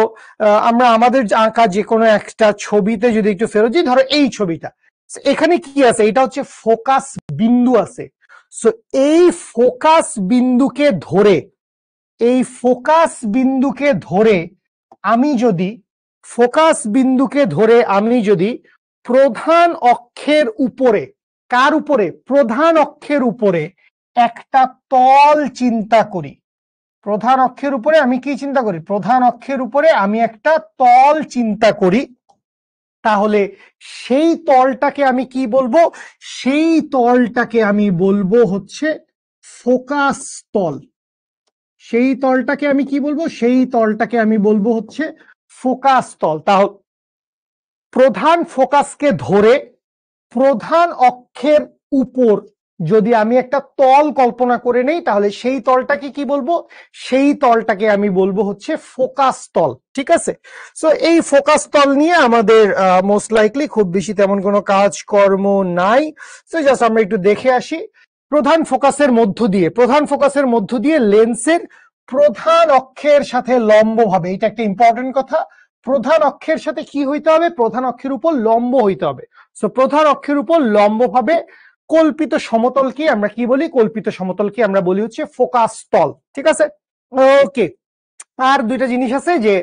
আমরা আমাদের আঁকা যে কোনো একটা ছবিতে যদি একটু ফেরত যাই, ধরো এই ছবিটা, এখানে কি আছে, এটা হচ্ছে ফোকাস বিন্দু আছে। সো এই ফোকাস বিন্দুকে ধরে, এই ফোকাস বিন্দুকে ধরে আমি যদি, ফোকাস বিন্দুকে ধরে আমি যদি প্রধান অক্ষের উপরে, কার উপরে, প্রধান অক্ষের উপরে একটা তল চিন্তা করি, প্রধান অক্ষের উপরে আমি কি চিন্তা করি, প্রধান অক্ষের উপরে আমি একটা তল চিন্তা করি, তাহলে সেই তলটাকে আমি কি বলবো, সেই তলটাকে আমি বলবো হচ্ছে ফোকাস তল। সেই তলটাকে আমি কি বলবো, সেই তলটাকে আমি বলবো হচ্ছে ফোকাস তল। তাহলে প্রধান ফোকাসকে ধরে প্রধান অক্ষের উপর যদি আমি একটা তল কল্পনা করে নেই, তাহলে সেই তলটাকে কি বলবো, সেই তলটাকে আমি বলবো হচ্ছে ফোকাস তল, ঠিক আছে। সো এই ফোকাস তল নিয়ে আমাদের মোস্ট লাইকলি খুব বেশি তেমন কোনো কাজকর্ম নাই, সো জাস্ট আমরা একটু দেখে আসি। প্রধান ফোকাসের মধ্য দিয়ে, প্রধান ফোকাসের মধ্য দিয়ে লেন্সের প্রধান অক্ষের সাথে লম্বভাবে, এটা একটা ইম্পর্টেন্ট কথা, প্রধান অক্ষের সাথে কি হইতে হবে, প্রধান অক্ষের উপর লম্ব হইতে হবে। সো প্রধান অক্ষের উপর লম্বভাবে কল্পিত সমতলকে আমরা কি বলি, কল্পিত সমতলকে আমরা বলি হচ্ছে ফোকাস তল, ঠিক আছে। ওকে, আর দুইটা জিনিস আছে যে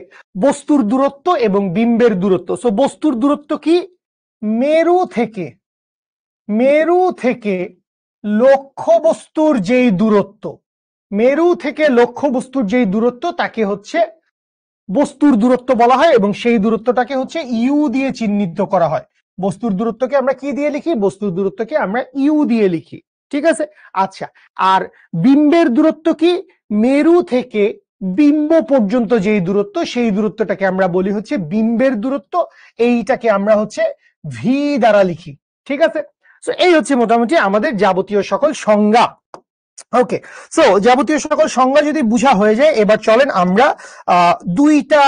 বস্তুর দূরত্ব এবং বিম্বের দূরত্ব। সো বস্তুর দূরত্ব কি, মেরু থেকে লক্ষ্য বস্তুর যেই দূরত্ব, মেরু থেকে লক্ষ্য বস্তুর যেই দূরত্ব তাকে হচ্ছে বস্তুর দূরত্ব বলা হয়, এবং সেই দূরত্বটাকে হচ্ছে ইউ দিয়ে চিহ্নিত করা হয়। বস্তুর দূরত্বকে আমরা কি দিয়ে লিখি, বস্তুর দূরত্বকে আমরা ইউ দিয়ে লিখি, ঠিক আছে। আচ্ছা, আর বিম্বের দূরত্ব কি, মেরু থেকে বিম্ব পর্যন্ত যেই দূরত্ব সেই দূরত্বটাকে আমরা বলি হচ্ছে বিম্বের দূরত্ব, এইটাকে আমরা হচ্ছে ভি দ্বারা লিখি, ঠিক আছে। তো এই হচ্ছে মোটামুটি আমাদের যাবতীয় সকল সংজ্ঞা। ওকে, সো যাবতীয় সকল সংজ্ঞা যদি বুঝা হয়ে যায়, এবার চলেন আমরা দুইটা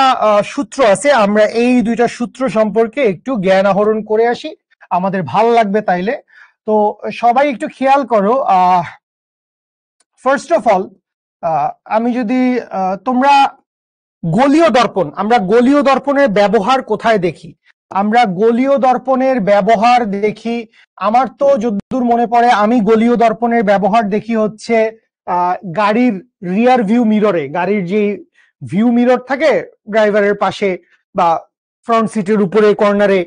সূত্র আছে, আমরা এই দুইটা সূত্র সম্পর্কে একটু জ্ঞান আহরণ করে আসি, আমাদের ভালো লাগবে তাইলে। তো সবাই একটু খেয়াল করো, ফার্স্ট অফ অল আমি যদি তোমরা গোলীয় দর্পণ, আমরা গোলীয় দর্পণের ব্যবহার কোথায় দেখি, আমরা গোলীয় দর্পণের ব্যবহার দেখি, আমার তো যতদূর মনে পড়ে আমি গোলীয় দর্পণের ব্যবহার দেখি হচ্ছে গাড়ির রিয়ার ভিউ মিররে, গাড়ির যে ভিউ মিরর থাকে ড্রাইভারের পাশে বা ফ্রন্ট সিটের উপরে কর্নারে,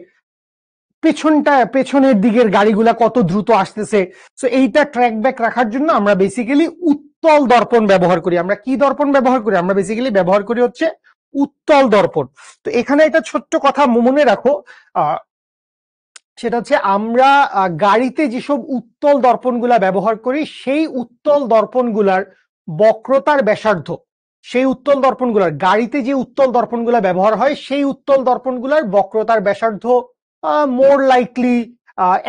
পেছনের দিকের গাড়িগুলা কত দ্রুত আসতেছে, সো এইটা ট্র্যাক ব্যাক রাখার জন্য আমরা বেসিক্যালি উত্তল দর্পণ ব্যবহার করি। আমরা কি দর্পণ ব্যবহার করি, আমরা বেসিক্যালি ব্যবহার করি হচ্ছে উত্তল দর্পণ। তো এখানে একটা ছোট্ট কথা মনে রাখো, সেটা হচ্ছে আমরা গাড়িতে যেসব উত্তল দর্পণগুলা ব্যবহার করি সেই উত্তল দর্পণগুলার বক্রতার ব্যাসার্ধ, সেই উত্তল দর্পণগুলার, গাড়িতে যে উত্তল দর্পণগুলা ব্যবহার হয় সেই উত্তল দর্পণগুলার বক্রতার ব্যাসার্ধ মোর লাইকলি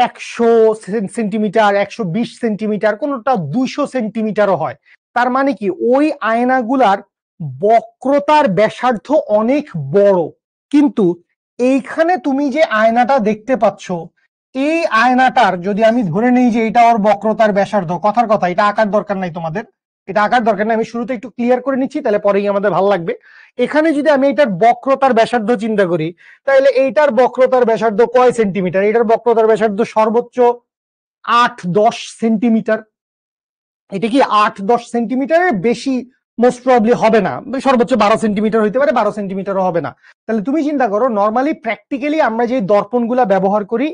100 সেন্টিমিটার, 120 সেন্টিমিটার, কোনটা 200 সেন্টিমিটারও হয়। তার মানে কি, ওই আয়নাগুলার বক্রতার ব্যাসার্ধ অনেক বড়। কিন্তু এইখানে তুমি যে আয়নাটা দেখতে পাচ্ছ, এই আয়নাটার যদি আমি ধরে নেই যে এটা ওর বক্রতার ব্যাসার্ধ, কথার কথা, এটা আঁকার দরকার নাই তোমাদের, এটা আঁকার দরকার নাই, আমি শুরুতে একটু ক্লিয়ার করে নিচ্ছি, তাহলে পরেই আমাদের ভালো লাগবে। এখানে যদি আমি এটার বক্রতার ব্যাসার্ধ চিন্তা করি, তাহলে এইটার বক্রতার ব্যাসার্ধ কয় সেন্টিমিটার, এটার বক্রতার ব্যাসার্ধ সর্বোচ্চ 8-10 সেন্টিমিটার। এটা কি 8-10 সেন্টিমিটারের বেশি মোস্ট প্রবাবলি হবে না, সর্বোচ্চ 12 সেন্টিমিটার হইতে পারে, 12 সেন্টিমিটারও হবে না। তাহলে তুমি চিন্তা করো, নর্মালি প্র্যাকটিক্যালি আমরা যে দর্পণগুলা ব্যবহার করি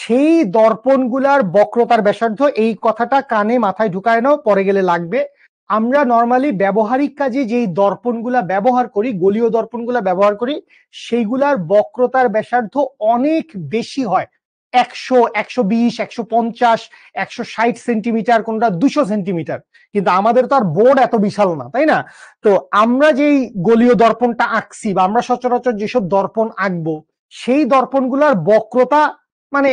সেই দর্পণগুলার বক্রতার ব্যাসার্ধ, এই কথাটা কানে মাথায় ঢুকায় নাও, পরে গেলে লাগবে। আমরা নর্মালি ব্যবহারিক কাজে যেই দর্পণগুলা ব্যবহার করি, গোলীয় দর্পণগুলা ব্যবহার করি, সেইগুলার বক্রতার ব্যাসার্ধ অনেক বেশি হয়, 100, 120, 150, 160 সেন্টিমিটার, কোনটা 200 সেন্টিমিটার। কিন্তু আমাদের তো আর বোর্ড এত বিশাল না, তাই না? তো আমরা যেই গোলীয় দর্পণটা আঁকছি বা আমরা সচরাচর যেসব দর্পণ আঁকবো, সেই দর্পণগুলার বক্রতা মানে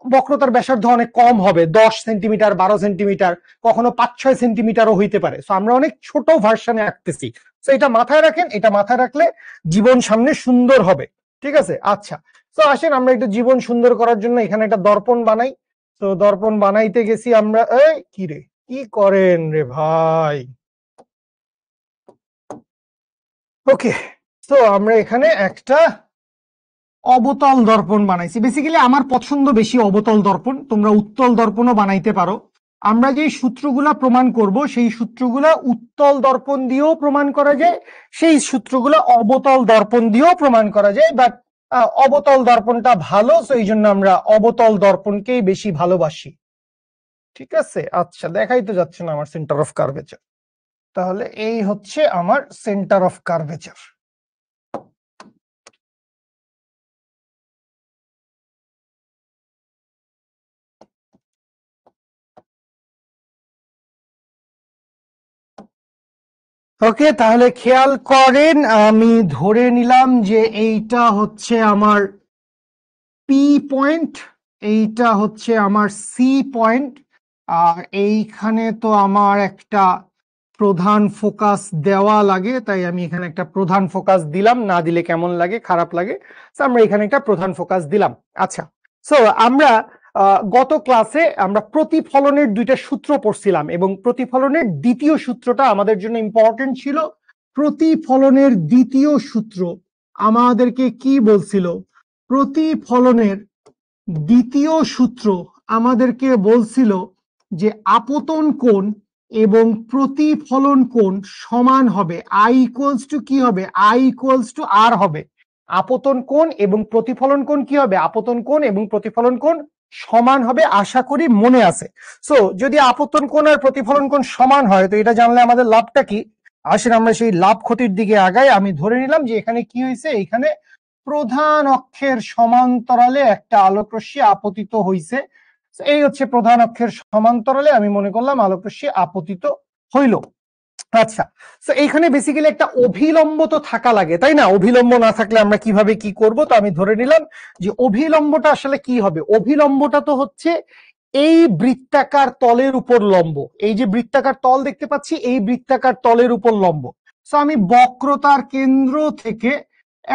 বক্রতার ব্যাসার্ধ অনেক কম হবে, 10 সেন্টিমিটার, 12 সেন্টিমিটার, কখনো 5-6 সেন্টিমিটারও হইতে পারে। তো আমরা অনেক ছোট ভার্সনে আঁকতেছি। তো এটা মাথায় রাখেন, এটা মাথায় রাখলে জীবন সামনে সুন্দর হবে, ঠিক আছে। আচ্ছা, তো আসেন আমরা একটু জীবন সুন্দর করার জন্য এখানে একটা দর্পণ বানাই। তো দর্পণ বানাইতে গেছি আমরা, এই কি রে, কি করেন রে ভাই। ওকে, তো আমরা এখানে একটা অবতল দর্পণ বানাইছি। বেসিক্যালি আমার পছন্দ বেশি অবতল দর্পণ, তোমরা উত্তল দর্পণও বানাইতে পারো। আমরা যে সূত্রগুলা প্রমাণ করব সেই সূত্রগুলা উত্তল দর্পণ দিয়েও প্রমাণ করা যায়, সেই সূত্রগুলা অবতল দর্পণ দিয়েও প্রমাণ করা যায়, বাট অবতল দর্পণটা ভালো, তো এই জন্য আমরা অবতল দর্পণকেই বেশি ভালোবাসি, ঠিক আছে। আচ্ছা, দেখাই তো যাচ্ছে না আমার সেন্টার অফ কার্ভেচার, তাহলে এই হচ্ছে আমার সেন্টার অফ কার্ভেচার। ওকে, তাহলে খেয়াল করেন, আমি ধরে নিলাম যে এইটা হচ্ছে আমার পি পয়েন্ট, এইটা হচ্ছে আমার সি পয়েন্ট, আর এইখানে তো আমার একটা প্রধান ফোকাস দেওয়া লাগে, তাই আমি এখানে একটা প্রধান ফোকাস দিলাম, না দিলে কেমন লাগে, খারাপ লাগে, তো আমরা এখানে একটা প্রধান ফোকাস দিলাম। আচ্ছা, সো আমরা গত ক্লাসে আমরা প্রতিফলনের দুইটা সূত্র পড়ছিলাম, এবং প্রতিফলনের দ্বিতীয় সূত্রটা আমাদের জন্য ইম্পর্টেন্ট ছিল। প্রতিফলনের দ্বিতীয় সূত্র আমাদেরকে কি বলছিল, প্রতিফলনের দ্বিতীয় সূত্র আমাদেরকে বলছিল যে আপতন কোণ এবং প্রতিফলন কোণ সমান হবে, আই ইকুয়ালস টু কি হবে, আই ইকুয়ালস টু আর হবে। আপতন কোণ এবং প্রতিফলন কোণ কি হবে, আপতন কোণ এবং প্রতিফলন কোণ সমান হবে, আশা করি মনে আছে। সো যদি আপতন কোণ আর প্রতিফলন কোণ সমান হয় তো এটা জানলে আমাদের লাভটা কি। আসেন আমরা সেই লাভ ক্ষতির দিকে আগাই। আমি ধরে নিলাম যে এখানে কি হয়েছে, এখানে প্রধান অক্ষের সমান্তরালে একটা আলোক রশ্মি আপতিত হইছে। এই হচ্ছে প্রধান অক্ষের সমান্তরালে আমি মনে করলাম আলোক রশ্মি আপতিত হইল। আচ্ছা, তো এইখানে বেসিক্যালি একটা অভিলম্ব তো থাকা লাগে, তাই না? অভিলম্ব না থাকলে আমরা কিভাবে কি করব? তো আমি ধরে নিলাম যে অভিলম্বটা আসলে কি হবে। অভিলম্বটা তো হচ্ছে এই বৃত্তাকার তলের উপর লম্ব। এই যে বৃত্তাকার তল দেখতে পাচ্ছি, এই বৃত্তাকার তলের উপর লম্ব। তো আমি বক্রতার কেন্দ্র থেকে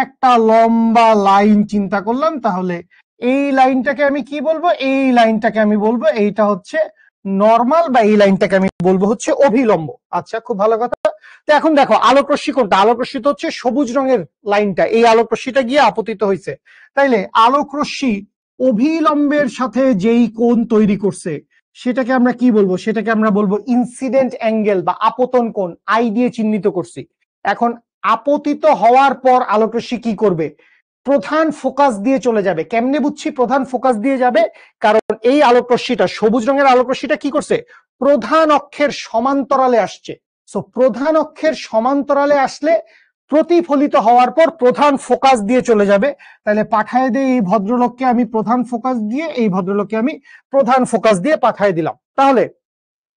একটা লম্বা লাইন চিন্তা করলাম, তাহলে এই লাইনটাকে আমি কি বলবো, এই লাইনটাকে আমি বলবো এইটা হচ্ছে নরমাল, বা এই লাইনটাকে আমি বলবো হচ্ছে অভিলম্ব। আচ্ছা, খুব ভালো কথা। তো এখন দেখো আলোক রশ্মি কোনটা, আলোক রশ্মি তো হচ্ছে সবুজ রঙের লাইনটা, এই আলোক রশ্মিটা গিয়ে আপতিত হয়েছে। তাইলে আলোক রশ্মি অভিলম্বের সাথে যেই কোণ তৈরি করছে সেটাকে আমরা কি বলবো, সেটাকে আমরা বলবো ইনসিডেন্ট অ্যাঙ্গেল বা আপতন কোণ, আই দিয়ে চিহ্নিত করছি। এখন আপতিত হওয়ার পর আলোক রশ্মি কি করবে, প্রধান ফোকাস দিয়ে চলে যাবে। কেমনে বুঝছি প্রধান ফোকাস দিয়ে যাবে, কারণ এই আলোক রশ্মিটা, সবুজ রঙের আলোক রশ্মিটা কি করছে, প্রধান অক্ষের সমান্তরালে আসছে। সো প্রধান অক্ষের সমান্তরালে আসলে প্রতিফলিত হওয়ার পর প্রধান ফোকাস দিয়ে চলে যাবে। তাহলে পাঠায় দিয়ে এই ভদ্রলোককে আমি প্রধান ফোকাস দিয়ে, এই ভদ্রলোককে আমি প্রধান ফোকাস দিয়ে পাঠায় দিলাম। তাহলে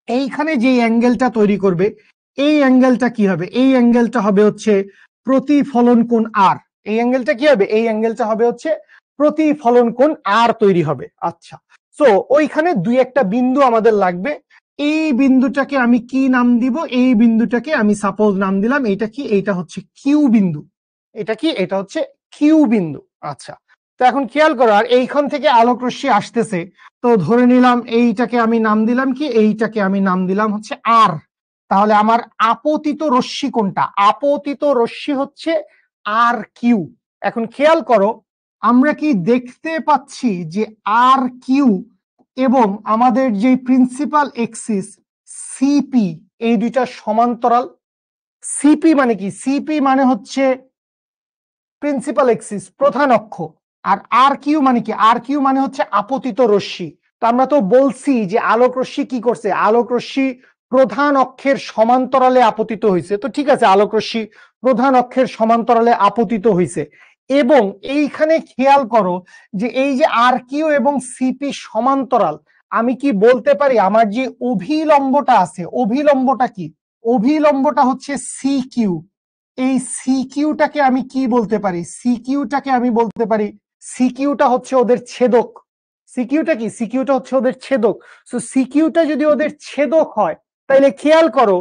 এইখানে যে অ্যাঙ্গেলটা তৈরি করবে, এই অ্যাঙ্গেলটা কি হবে, এই অ্যাঙ্গেলটা হবে হচ্ছে প্রতিফলন কোণ আর। এই অ্যাঙ্গেলটা কি হবে, এই অ্যাঙ্গেলটা হবে হচ্ছে প্রতিফলন কোণ আর তৈরি হবে। আচ্ছা, তো ওইখানে দুই একটা বিন্দু আমাদের লাগবে। এই বিন্দুটাকে আমি কি নাম দিব, এই বিন্দুটাকে আমি সাপোজ নাম দিলাম, এটা কি, এইটা হচ্ছে কিউ বিন্দু। এটা কি, এটা হচ্ছে কিউ বিন্দু। আচ্ছা, তো এখন খেয়াল করো, আর এইখান থেকে আলোক রশ্মি আসতেছে, তো ধরে নিলাম এইটাকে আমি নাম দিলাম কি, এইটাকে আমি নাম দিলাম হচ্ছে আর। তাহলে আমার আপতিত রশ্মি কোনটা, আপতিত রশ্মি হচ্ছে আর কিউ। এখন খেয়াল করো, আমরা কি দেখতে পাচ্ছি যে আর কিউ এবং আমাদের যে প্রিন্সিপাল এক্সিস সিপি, এই দুইটা সমান্তরাল। সিপি মানে কি, সিপি মানে হচ্ছে প্রিন্সিপাল এক্সিস, প্রধান অক্ষ। আর আর কিউ মানে কি, আর কিউ মানে হচ্ছে আপতিত রশ্মি। তো আমরা তো বলছি যে আলোক রশ্মি কি করছে, আলোক রশ্মি প্রধান অক্ষের সমান্তরালে আপতিত হয়েছে। তো ঠিক আছে, আলোক রশ্মি প্রধান অক্ষের সমান্তরালে আপতিত হয়েছে। এবং এইখানে খেয়াল করো যে এই যে আর কিউ এবং সিপি সমান্তরাল, আমি কি বলতে পারি আমার যে অভিলম্বটা আছে, অভিলম্বটা কি, অভিলম্বটা হচ্ছে সি কিউ। এই সিকিউটাকে আমি কি বলতে পারি, সিকিউটাকে আমি বলতে পারি, সিকিউটা হচ্ছে ওদের ছেদক। সিকিউটা কি, সিকিউটা হচ্ছে ওদের ছেদক। সো সিকিউটা যদি ওদের ছেদক হয়, তাহলে খেয়াল করো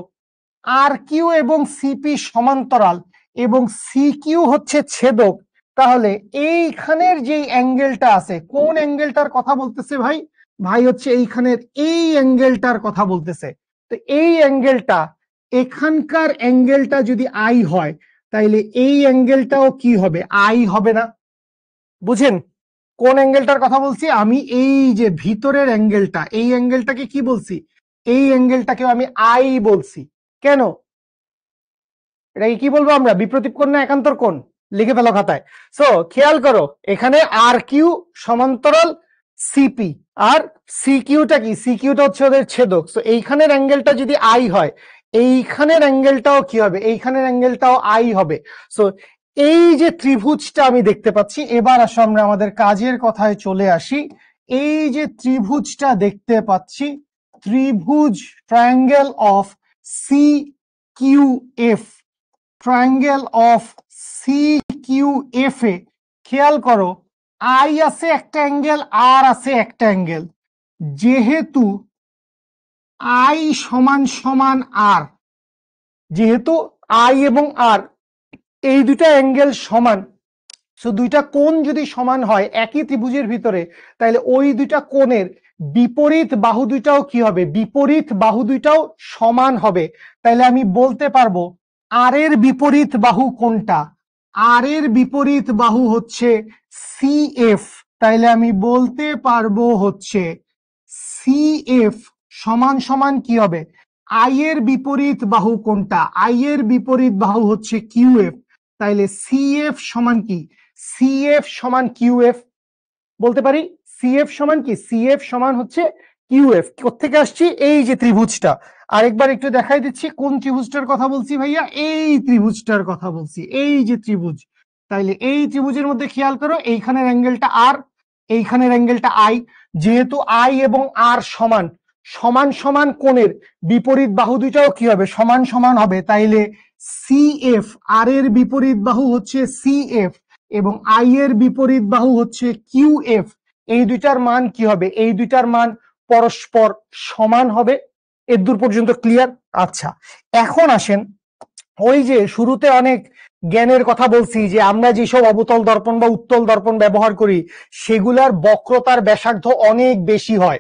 আর কিউ এবং সিপি সমান্তরাল এবং সিকিউ হচ্ছে ছেদক। তাহলে এইখানের যে অ্যাঙ্গেলটা আছে, কোন অ্যাঙ্গেলটার কথা বলতেছে ভাই, ভাই হচ্ছে এইখানের এই অ্যাঙ্গেলটার কথা বলতেছে। তো এই অ্যাঙ্গেলটা, এখানকার অ্যাঙ্গেলটা যদি আই হয়, তাইলে এই অ্যাঙ্গেলটাও কি হবে, আই হবে না? বুঝেন কোন অ্যাঙ্গেলটার কথা বলছি আমি, এই যে ভিতরের অ্যাঙ্গেলটা, এই অ্যাঙ্গেলটাকে কি বলছি, এই অ্যাঙ্গেলটাকে আমি আই বলছি। কেন, এটাকে কি বলবো আমরা, বিপ্রতীপ কোণ না একান্তর কোণ? লিখে ফেলো খাতায়। সো খেয়াল করো, এখানে আর কিউ সমান্তরাল সিপি, আর সিকিউটা কি, সিকিউটা হচ্ছে ওদের ছেদক। সো এইখানের অ্যাঙ্গেলটা যদি আই হয়, এইখানের অ্যাঙ্গেলটাও কি হবে, এইখানের অ্যাঙ্গেলটাও আই হবে। সো এই যে ত্রিভুজটা আমি দেখতে পাচ্ছি, এবার আসো আমরা আমাদের কাজের কথায় চলে আসি। এই যে ত্রিভুজটা দেখতে পাচ্ছি, ত্রিভুজ triangle of C Q F, triangle of C Q F এ খেয়াল করো, আই আছে একটা অ্যাঙ্গেল, আর আছে একটা অ্যাঙ্গেল। যেহেতু আই সমান সমান আর, যেহেতু আই এবং আর এই দুটা অ্যাঙ্গেল সমান, সো দুইটা কোণ যদি সমান হয় একই ত্রিভুজের ভিতরে, তাহলে ওই দুইটা কোণের বিপরীত বাহু দুইটাও কি হবে, বিপরীত বাহু দুইটাও সমান হবে। তাহলে আমি বলতে পারবো আর এর বিপরীত বাহু কোনটা, আর এর বিপরীত বাহু হচ্ছে সিএফ। তাইলে আমি বলতে পারবো হচ্ছে সিএফ সমান সমান কি হবে, আই এর বিপরীত বাহু কোনটা? আই এর বিপরীত বাহু হচ্ছে কিউএফ। তাইলে সিএফ সমান কি? সিএফ সমান কিউএফ বলতে পারি। সিএফ সমান কি? সিএফ সমান হচ্ছে কিউএফ। কোত্থেকে আসছি? এই যে ত্রিভুজটা। আরেকবার একটু দেখাই দিচ্ছি কোন ত্রিভুজটার কথা বলছি ভাইয়া। এই ত্রিভুজটার কথা বলছি, এই যে ত্রিভুজ। তাইলে এই ত্রিভুজের মধ্যে খেয়াল করো, এইখানের অ্যাঙ্গেলটা আর, এইখানের অ্যাঙ্গেলটা আই। যেহেতু আই এবং আর সমান, সমান সমান কোণের বিপরীত বাহু দুইটাও কি হবে? সমান সমান হবে। তাইলে সিএফ, আর এর বিপরীত বাহু হচ্ছে সিএফ এবং আই এর বিপরীত বাহু হচ্ছে কিউএফ। এই দুইটার মান কি হবে? এই দুইটার মান পরস্পর সমান হবে। এর দূর পর্যন্ত ক্লিয়ার? আচ্ছা, এখন আসেন, ওই যে শুরুতে অনেক জ্ঞানের কথা বলছি যে আমরা যেসব অবতল দর্পণ বা উত্তল দর্পণ ব্যবহার করি সেগুলার বক্রতার ব্যাসার্ধ অনেক বেশি হয়,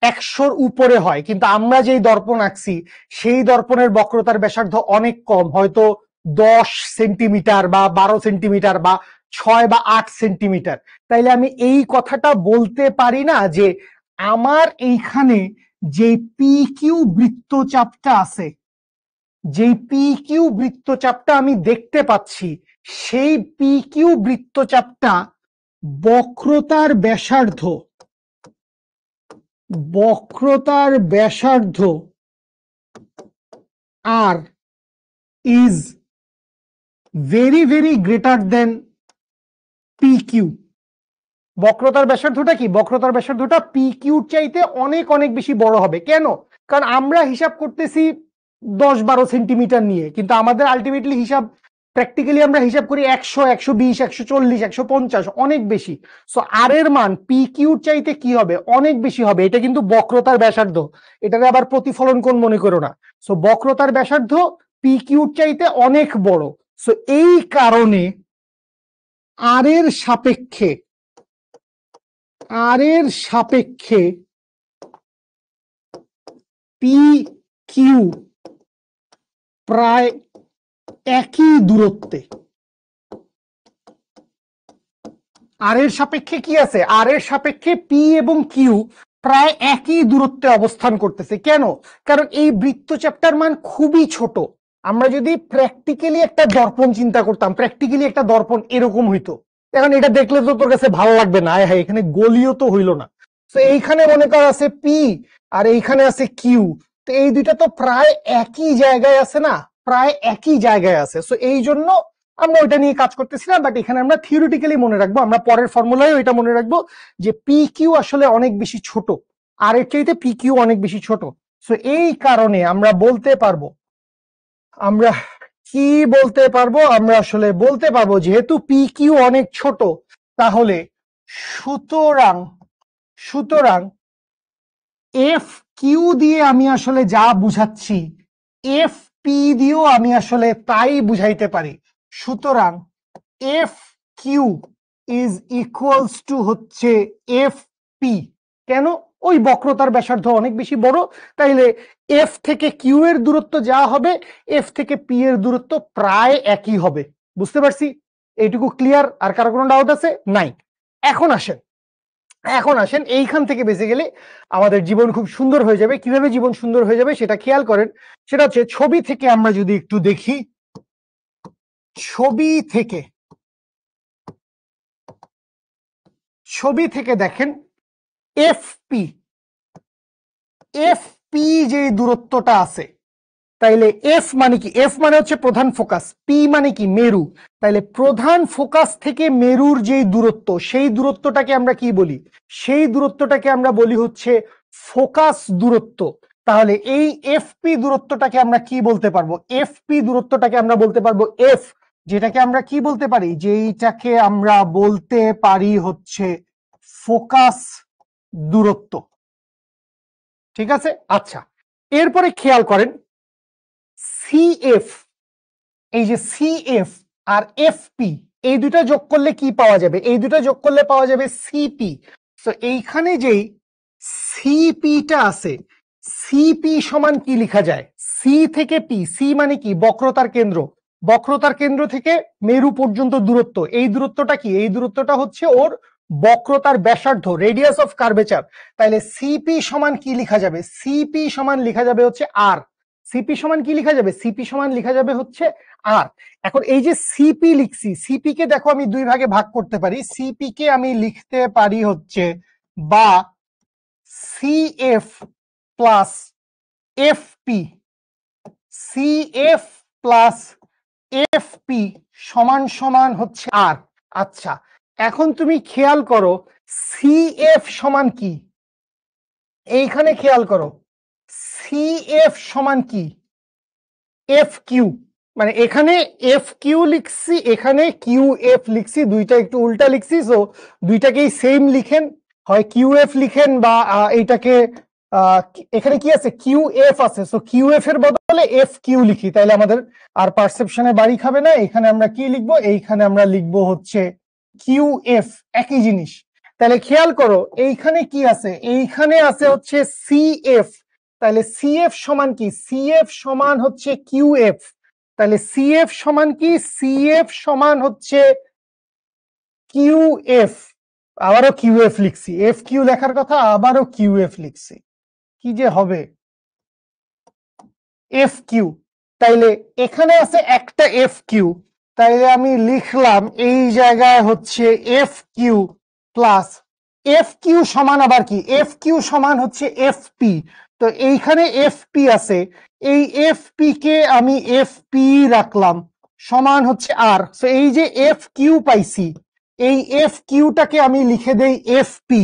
100-র উপরে হয়। কিন্তু আমরা যেই দর্পণ আঁকছি সেই দর্পণের বক্রতার ব্যাসার্ধ অনেক কম, হয়তো 10 সেন্টিমিটার বা 12 সেন্টিমিটার বা 6 বা 8 সেন্টিমিটার। তাইলে আমি এই কথাটা বলতে পারি না যে আমার এইখানে যে পি কিউ বৃত্তচাপটা আছে, যেই পি কিউ বৃত্তচাপটা আমি দেখতে পাচ্ছি, সেই পি কিউ বৃত্তচাপটা বক্রতার ব্যাসার্ধ, বক্রতার ব্যাসার্ধ R is very very greater than P Q. বক্রতার ব্যাসার্ধটা কি? বক্রতার ব্যাসার্ধটা পি কিউর চাইতে অনেক অনেক বেশি বড় হবে। কেন? কারণ আমরা হিসাব করতেছি 10-12 সেন্টিমিটার নিয়ে, কিন্তু আমাদের আলটিমেটলি হিসাব, প্র্যাকটিক্যালি আমরা হিসাব করি 100, 120, 140, 150, অনেক বেশি। সো আর এর মান পি কিউর চাইতে কি হবে? অনেক বেশি হবে। এটা কিন্তু বক্রতার ব্যাসার্ধ, এটাকে আবার প্রতিফলন কোণ মনে করো না। সো বক্রতার ব্যাসার্ধ পি কিউর চাইতে অনেক বড়। সো এই কারণে আর এর সাপেক্ষে, আর এর সাপেক্ষে পি কিউ প্রায় একই দূরত্বে। আর এর সাপেক্ষে কি আছে? আর এর সাপেক্ষে পি এবং কিউ প্রায় একই দূরত্বে অবস্থান করতেছে। কেন? কারণ এই বৃত্তচাপটার মান খুবই ছোট। আমরা যদি প্র্যাকটিক্যালি একটা দর্পণ চিন্তা করতাম, প্র্যাকটিক্যালি একটা দর্পণ এরকম হইতো। এখন এটা দেখলে তো তোর কাছে ভালো লাগবে না, আয় হায় এখানে গলিও তো হইলো না। তো এইখানে মনে কর আছে পি আর এইখানে আছে কিউ, তো এই দুইটা তো প্রায় একই জায়গায় আছে না, প্রায় একই জায়গায় আছে। সো এই জন্য আমরা ওইটা নিয়ে কাজ করতেছিলাম, বাট এখানে আমরা থিওরিটিক্যালি মনে রাখবো, আমরা পরের ফর্মুলায় ওইটা মনে রাখবো যে পি কিউ আসলে অনেক বেশি ছোট, আর এর চাইতে পি কিউ অনেক বেশি ছোট। সো এই কারণে আমরা বলতে পারবো, আমরা কি বলতে পারবো? আমরা আসলে বলতে পারবো যেহেতু পি কিউ অনেক ছোট, তাহলে সুতরাং সুতরাং এফ কিউ দিয়ে আমি আসলে যা বুঝাচ্ছি এফ পি দিয়েও আমি আসলে তাই বুঝাইতে পারি। সুতরাং F Q is equals to হচ্ছে এফ পি। কেন? ওই বক্রতার ব্যাসার্ধ অনেক বেশি বড়, তাইলে এফ থেকে কিউ এর দূরত্ব যা হবে এফ থেকে পি এর দূরত্ব প্রায় একই হবে। বুঝতে পারছি? এইটুকু ক্লিয়ার? আর কারো কোনো ডাউট আছে? নাই। এখন আসেন, এখন আসেন এইখান থেকে বেসিক্যালি আমাদের জীবন খুব সুন্দর হয়ে যাবে। কিভাবে জীবন সুন্দর হয়ে যাবে সেটা খেয়াল করেন। সেটা হচ্ছে ছবি থেকে আমরা যদি একটু দেখি, ছবি থেকে, ছবি থেকে দেখেন এফপি, এফপি যে দূরত্বটা আছে, তাইলে এফ মানে কি? এফ মানে হচ্ছে প্রধান ফোকাস, পি মানে কি? মেরু। তাইলে প্রধান ফোকাস থেকে মেরুর যে দূরত্ব, সেই দূরত্বটাকে আমরা কি বলি? সেই দূরত্বটাকে আমরা বলি হচ্ছে ফোকাস দূরত্ব। তাহলে এই এফপি দূরত্বটাকে আমরা কি বলতে পারবো? এফপি দূরত্বটাকে আমরা বলতে পারবো এফ, যেটাকে আমরা কি বলতে পারি? যেইটাকে আমরা বলতে পারি হচ্ছে ফোকাস দূরত্ব। ঠিক আছে? আচ্ছা, এরপরে খেয়াল করেন সিএফ, এই যে সিএফ আর এফপি, এই দুটা যোগ করলে কি পাওয়া যাবে? এই দুটা যোগ করলে পাওয়া যাবে সিপি। তো এইখানে যেই সিপিটা আছে, সিপি সমান কি লেখা যায়? সি থেকে পি, সি মানে কি? বক্রতার কেন্দ্র, বক্রতার কেন্দ্র থেকে মেরু পর্যন্ত দূরত্ব। এই দূরত্বটা কি? এই দূরত্বটা হচ্ছে ওর বক্রতার ব্যাসার্ধ, রেডিয়াস অফ কার্ভেচার। তাইলে সিপি সমান কি লেখা যাবে? সিপি সমান লেখা যাবে হচ্ছে আর। সিপি সমান কি লেখা যাবে? সিপি সমান লেখা যাবে হচ্ছে আর। এখন এই যে সিপি লিখছি, সিপি কে দেখো আমি দুই ভাগে ভাগ করতে পারি। সিপি কে আমি লিখতে পারি হচ্ছে বা CF plus FP, CF plus FP সমান সমান হচ্ছে আর। আচ্ছা, এখন তুমি খেয়াল করো সিএফ সমান কি, এইখানে খেয়াল করো সিএফ সমান কি, এফ কিউ, মানে এখানে এফ কিউ লিখছি, এখানে কিউ এফ লিখছি, দুইটা একটু উল্টা লিখছি, সো দুইটাকেই সেম লিখেন, হয় কিউ এফ লিখেন বা এইটাকে এখানে কি আছে কিউ এফ আছে, সো কিউ এফ এর বদলে এফ কিউ লিখি, তাহলে আমাদের আর পারসেপশনে বাড়ি খাবে না। এখানে আমরা কি লিখবো, এইখানে আমরা লিখবো হচ্ছে কিউ এফ, একই জিনিস। তাহলে খেয়াল করো এইখানে কি আছে, এইখানে আছে হচ্ছে সিএফ, তাহলে সিএফ সমান কি, সিএফ সমান হচ্ছে কিউএফ, তাহলে সিএফ সমান কি, সিএফ সমান হচ্ছে কিউএফ, আবারও কিউএফ লিখছি, এফ কিউ লেখার কথা আবারও কিউএফ লিখছি, কি যে হবে এফ কিউ। তাইলে এখানে আছে একটা এফ কিউ, তাইলে আমি লিখলাম এই জায়গায় হচ্ছে F Q plus F Q সমান আবার কি, এফ কিউ সমান হচ্ছে এফ পি, তো এইখানে এফ পি আছে, এই এফ পি কে আমি এফ পি রাখলাম সমান হচ্ছে আর, তো এই যে এফ কিউ পাইছি, এই এফ কিউটাকে আমি লিখে দেই এফ পি,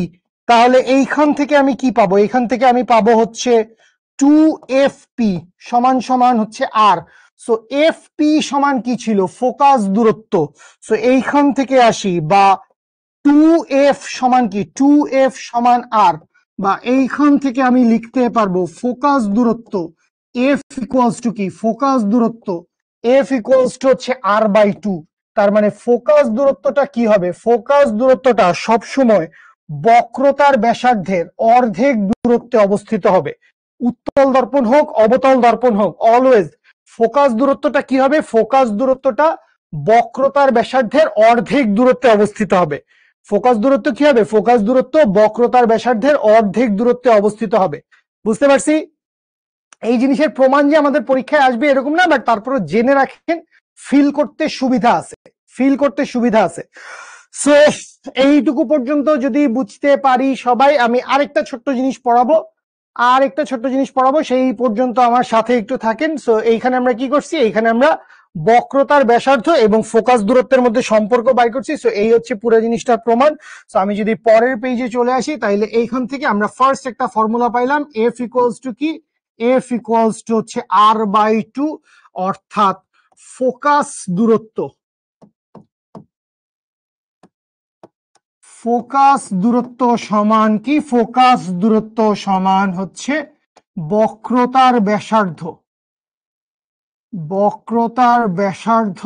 তাহলে এইখান থেকে আমি কি পাবো, এইখান থেকে আমি পাবো হচ্ছে 2fp সমান সমান হচ্ছে আর। সো fp সমান কি ছিল, ফোকাস দূরত্ব, সো এইখান থেকে আসি বা 2f সমান কি, 2f সমান আর, বা এইখান থেকে আমি লিখতে পারবো ফোকাস দূরত্ব f ইকুয়ালস টু কি, ফোকাস দূরত্ব f ইকুয়ালস টু হচ্ছে r/2, তার মানে ফোকাস দূরত্বটা কি হবে, ফোকাস দূরত্বটা সব সময় বক্রতার ব্যাসার্ধের অর্ধেক দূরত্বে অবস্থিত হবে, উত্তল দর্পণ হোক অবতল দর্পণ হোক, অলওয়েজ ফোকাস দূরত্বটা কি হবে, ফোকাস দূরত্বটা বক্রতার ব্যাসার্ধের অর্ধেক দূরত্বে অবস্থিত হবে। ফোকাস দূরত্ব কি হবে, ফোকাস দূরত্ব বক্রতার ব্যাসার্ধের অর্ধেক দূরত্বে অবস্থিত হবে। বুঝতে পারছি? এই জিনিসের প্রমাণ যে আমাদের পরীক্ষায় আসবে এরকম না, বাট তারপরে জেনে রাখেন, ফিল করতে সুবিধা আছে, ফিল করতে সুবিধা আছে। সো এইটুকু পর্যন্ত যদি বুঝতে পারি সবাই, আমি আরেকটা ছোট্ট জিনিস পড়াবো, আর একটা ছোট্ট জিনিস পড়াবো, সেই পর্যন্ত আমার সাথে একটু থাকেন। সো এইখানে আমরা কি করছি, এইখানে আমরা বক্রতার ব্যাসার্ধ এবং ফোকাস দূরত্বের মধ্যে সম্পর্ক বাই করছি। সো এই হচ্ছে পুরো জিনিসটার প্রমাণ। সো আমি যদি পরের পেজে চলে আসি, তাইলে এইখান থেকে আমরা ফার্স্ট একটা ফর্মুলা পাইলাম, এফ ইকুয়ালস টু কি, এফ ইকুয়ালস টু হচ্ছে r/2, অর্থাৎ ফোকাস দূরত্ব, ফোকাস দূরত্ব সমান কি, ফোকাস দূরত্ব সমান হচ্ছে বক্রতার ব্যাসার্ধ, বক্রতার ব্যাসার্ধ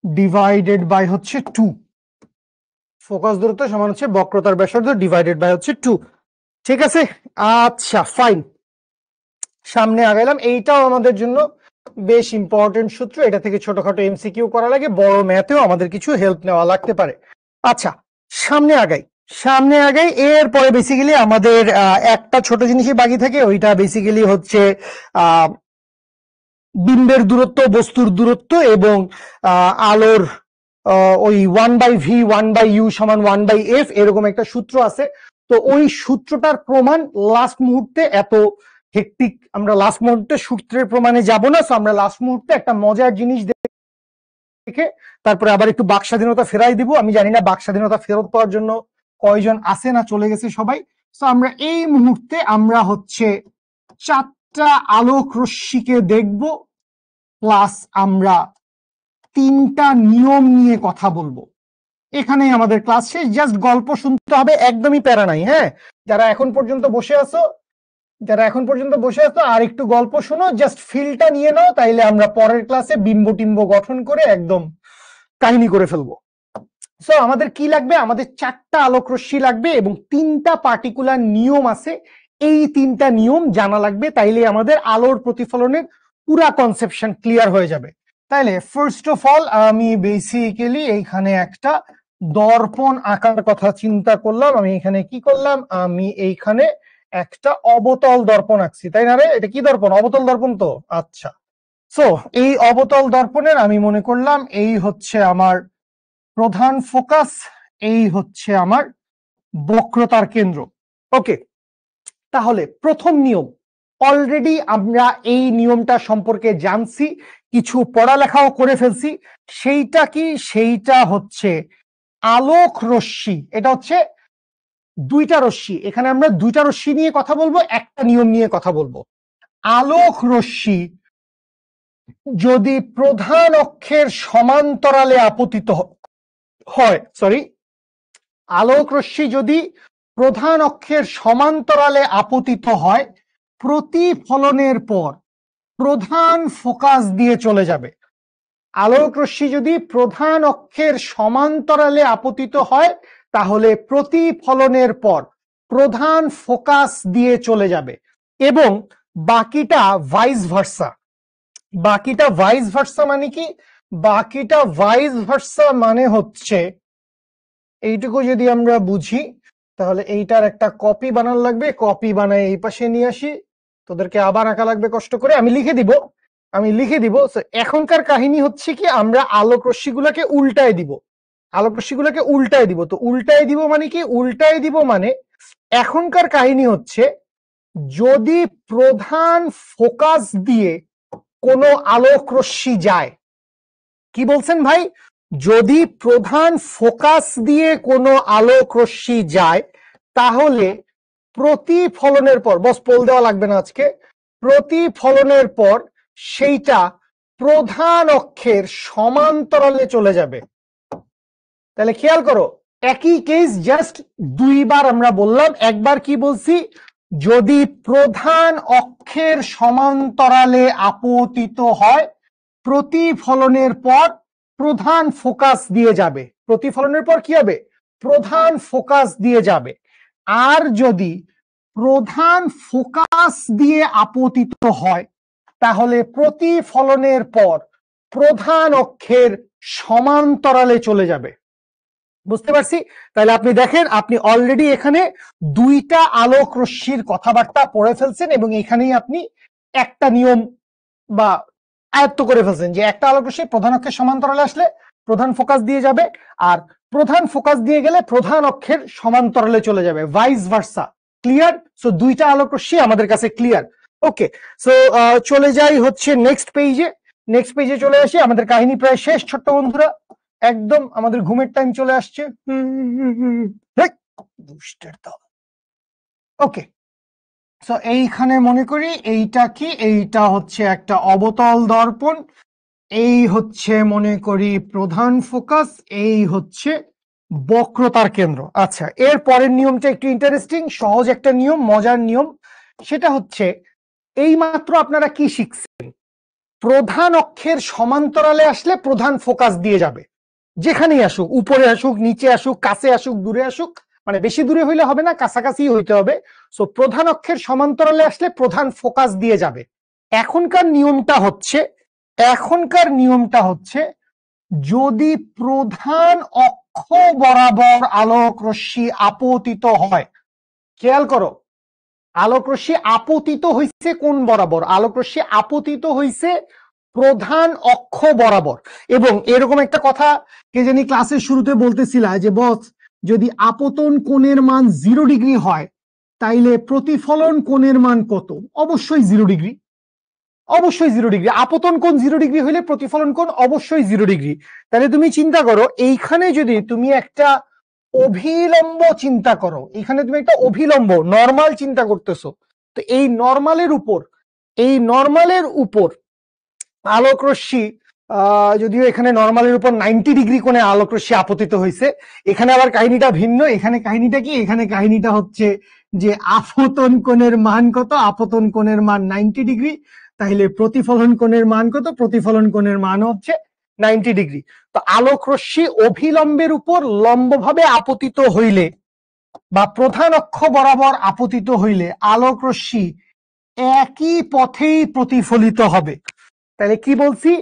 ডিভাইডেড বাই হচ্ছে 2, ফোকাস দূরত্ব সমান হচ্ছে বক্রতার ব্যাসার্ধ ডিভাইডেড বাই হচ্ছে 2। ঠিক আছে, আচ্ছা ফাইন, সামনে আগাইলাম। এইটাও আমাদের জন্য বেশ ইম্পর্টেন্ট সূত্র, এটা থেকে ছোটখাটো এমসিকিউ করা লাগে, বড় ম্যাথেও আমাদের কিছু হেল্প নেওয়া লাগতে পারে। আচ্ছা সামনে আগাই, সামনে আগাই, এরপরে বেসিক্যালি আমাদের একটা ছোট জিনিসই বাকি থাকে, ওইটা বেসিক্যালি হচ্ছে বিম্বের দূরত্ব, বস্তুর দূরত্ব এবং আলোর ওই 1/v 1/u সমান 1/f, এরকম একটা সূত্র আছে। তো ওই সূত্রটার প্রমাণ লাস্ট মুহূর্তে, এত হেক্টিক আমরা লাস্ট মুহূর্তে সূত্রের প্রমাণে যাব না, সো আমরা লাস্ট মুহূর্তে একটা মজার জিনিস দেখে তারপরে আবার একটু বাক স্বাধীনতা ফেরাই দিব। আমি জানি না বাক স্বাধীনতা ফেরত পাওয়ার জন্য কয়জন আছে, না চলে গেছে সবাই। তো আমরা এই মুহূর্তে আমরা হচ্ছে 4টা আলোক রশ্মিকে দেখব, প্লাস আমরা 3টা নিয়ম নিয়ে কথা বলবো। এখানেই আমাদের ক্লাস শেষ, জাস্ট গল্প শুনতে হবে, একদমই প্যারা নাই। হ্যাঁ, যারা এখন পর্যন্ত বসে আছো, যারা এখন পর্যন্ত বসে আছো আর একটু গল্প শোনো, জাস্ট ফিলটা নিয়ে নাও, তাইলে আমরা পরের ক্লাসে বিম্ব টিম্ব গঠন করে একদম কাহিনী করে ফেলবো। সো আমাদের কি লাগবে, আমাদের 4টা আলোক রশ্মি লাগবে এবং 3টা পার্টিকুলার নিয়ম আছে, এই 3টা নিয়ম জানা লাগবে, তাইলে আমাদের আলোর প্রতিফলনের পুরা কনসেপশন ক্লিয়ার হয়ে যাবে। তাইলে ফার্স্ট অফ অল আমি বেসিক্যালি এইখানে একটা দর্পণ আঁকার কথা চিন্তা করলাম। আমি এখানে কি করলাম, আমি এইখানে একটা অবতল দর্পণ আঁকছি, তাই না রে? এটা কি দর্পণ? অবতল দর্পণ তো। আচ্ছা, সো এই অবতল দর্পণের আমি মনে করলাম এই হচ্ছে আমার প্রধান ফোকাস, এই হচ্ছে আমার বক্রতার কেন্দ্র। ওকে, তাহলে প্রথম নিয়ম, অলরেডি আমরা এই নিয়মটা সম্পর্কে জানছি, কিছু পড়ালেখাও করে ফেলছি। সেইটা কি? সেইটা হচ্ছে আলোক রশ্মি। এটা হচ্ছে দুইটা রশ্মি, এখানে আমরা দুইটা রশ্মি নিয়ে কথা বলবো, একটা নিয়ম নিয়ে কথা বলবো। আলোক রশ্মি যদি প্রধান অক্ষের সমান্তরালে আপতিত হয়, সরি, আলোক রশ্মি যদি প্রধান অক্ষের সমান্তরালে আপতিত হয়, প্রতিফলনের পর প্রধান ফোকাস দিয়ে চলে যাবে। আলোক রশ্মি যদি প্রধান অক্ষের সমান্তরালে আপতিত হয়, তাহলে প্রতিফলনের পর প্রধান ফোকাস দিয়ে চলে যাবে, এবং বাকিটা ভাইস ভার্সা। বাকিটা ভাইস ভার্সা মানে কি? বাকিটা ভাইস ভার্সা মানে হচ্ছে, এইটুকু যদি আমরা বুঝি, তাহলে এইটার একটা কপি বানানো লাগবে, কপি বানায় এই পাশে নিয়ে আসি, তোদেরকে আবার আঁকা লাগবে কষ্ট করে, আমি লিখে দিব। এখনকার কাহিনী হচ্ছে কি, আমরা আলোক রশ্মিগুলোকে উল্টায় দিব। আলোক রশ্মিগুলোকে উল্টায় দিব। তো উল্টায় দিব মানে কি? উল্টায় দিব মানে এখনকার কাহিনী হচ্ছে, যদি প্রধান ফোকাস দিয়ে কোনো আলোক রশ্মি যায়, কি বলছেন ভাই? যদি প্রধান ফোকাস দিয়ে কোনো আলোক রশ্মি যায়, তাহলে প্রতিফলনের পর, বস পোল দেওয়া লাগবে না আজকে, প্রতিফলনের পর সেইটা প্রধান অক্ষের সমান্তরালে চলে যাবে। তাহলে খেয়াল করো, একই কেস, জাস্ট দুইবার আমরা বললাম। একবার কি বলছি? যদি প্রধান অক্ষের সমান্তরালে আপতিত হয়, প্রতিফলনের পর প্রধান ফোকাস দিয়ে যাবে। প্রতিফলনের পর কি হবে? প্রধান ফোকাস দিয়ে যাবে। আর যদি প্রধান ফোকাস দিয়ে আপতিত হয়, তাহলে প্রতিফলনের পর প্রধান অক্ষের সমান্তরালে চলে যাবে। বুঝতে পারছি? তাহলে আপনি দেখেন, আপনি অলরেডি এখানে দুইটা আলোক রশ্মির কথাবার্তা পড়ে ফেলছেন, এবং এখানেই আপনি একটা নিয়ম বা আয়ত্ত করে ফেলছেন, যে একটা আলোক রশ্মি প্রধান অক্ষের সমান্তরালে আসলে প্রধান ফোকাস দিয়ে যাবে, আর প্রধান ফোকাস দিয়ে গেলে প্রধান অক্ষের সমান্তরালে চলে যাবে, ভাইস ভার্সা। ক্লিয়ার? সো দুইটা আলোক রশ্মি আমাদের কাছে ক্লিয়ার। ওকে, সো চলে যাই হচ্ছে নেক্সট পেজে। নেক্সট পেজে চলে আসি, আমাদের কাহিনী প্রায় শেষ ছোট্ট বন্ধুরা, একদম আমাদের ঘুমের টাইম চলে আসছে। ওকে, সো এইখানে মনে করি এইটা কি? এইটা হচ্ছে একটা অবতল দর্পণ, এই হচ্ছে মনে করি প্রধান ফোকাস, এই হচ্ছে বক্রতার কেন্দ্র। আচ্ছা, এর পরের নিয়মটা একটু ইন্টারেস্টিং, সহজ একটা নিয়ম, মজার নিয়ম। সেটা হচ্ছে, এই মাত্র আপনারা কি শিখছেন? প্রধান অক্ষের সমান্তরালে আসলে প্রধান ফোকাস দিয়ে যাবে, যেখানেই আসুক, উপরে আসুক, নিচে আসুক, কাছে আসুক, দূরে আসুক, মানে বেশি দূরে হইলে হবে না, কাছাকাছি হইতে হবে। সো প্রধান অক্ষের সমান্তরালে আসলে প্রধান ফোকাস দিয়ে যাবে। এখনকার নিয়মটা হচ্ছে, যদি প্রধান অক্ষ বরাবর আলোক রশ্মি আপতিত হয়, খেয়াল করো, আলোক রশ্মি আপতিত হইছে কোন বরাবর? আলোক রশ্মি আপতিত হইছে প্রধান অক্ষ বরাবর। এবং এরকম একটা কথা কে জানি ক্লাসের শুরুতে বলতেছিলা, যে বস, যদি আপতন কোণের মান 0 ডিগ্রি হয়, তাইলে প্রতিফলন কোণের মান কত? অবশ্যই 0 ডিগ্রি। অবশ্যই 0 ডিগ্রি। আপতন কোণ 0 ডিগ্রি হইলে প্রতিফলন কোণ অবশ্যই 0 ডিগ্রি। তাহলে তুমি চিন্তা করো, এইখানে যদি তুমি একটা অভিলম্ব চিন্তা করো, এখানে তুমি একটা অভিলম্ব নর্মাল চিন্তা করতেছো, তো এই নর্মালের উপর আলোক রশ্মি, যদিও এখানে নর্মালের উপর 90 ডিগ্রি কোণে আলোক রশ্মি আপতিত হয়েছে। এখানে আবার কাহিনীটা ভিন্ন। এখানে কাহিনীটা কি? এখানে কাহিনীটা হচ্ছে যে আপতন কোণের মান কত? আপতন কোণের মান 90 ডিগ্রি। তাহলে প্রতিফলন কোণের মান কত? প্রতিফলন কোণের মান হচ্ছে 90 ডিগ্রি। তো আলোক রশ্মি অভিলম্বের উপর লম্বভাবে আপতিত হইলে, বা প্রধান অক্ষ বরাবর আপতিত হইলে, আলোক রশ্মি একই পথেই প্রতিফলিত হবে। তাহলে কি বলছি?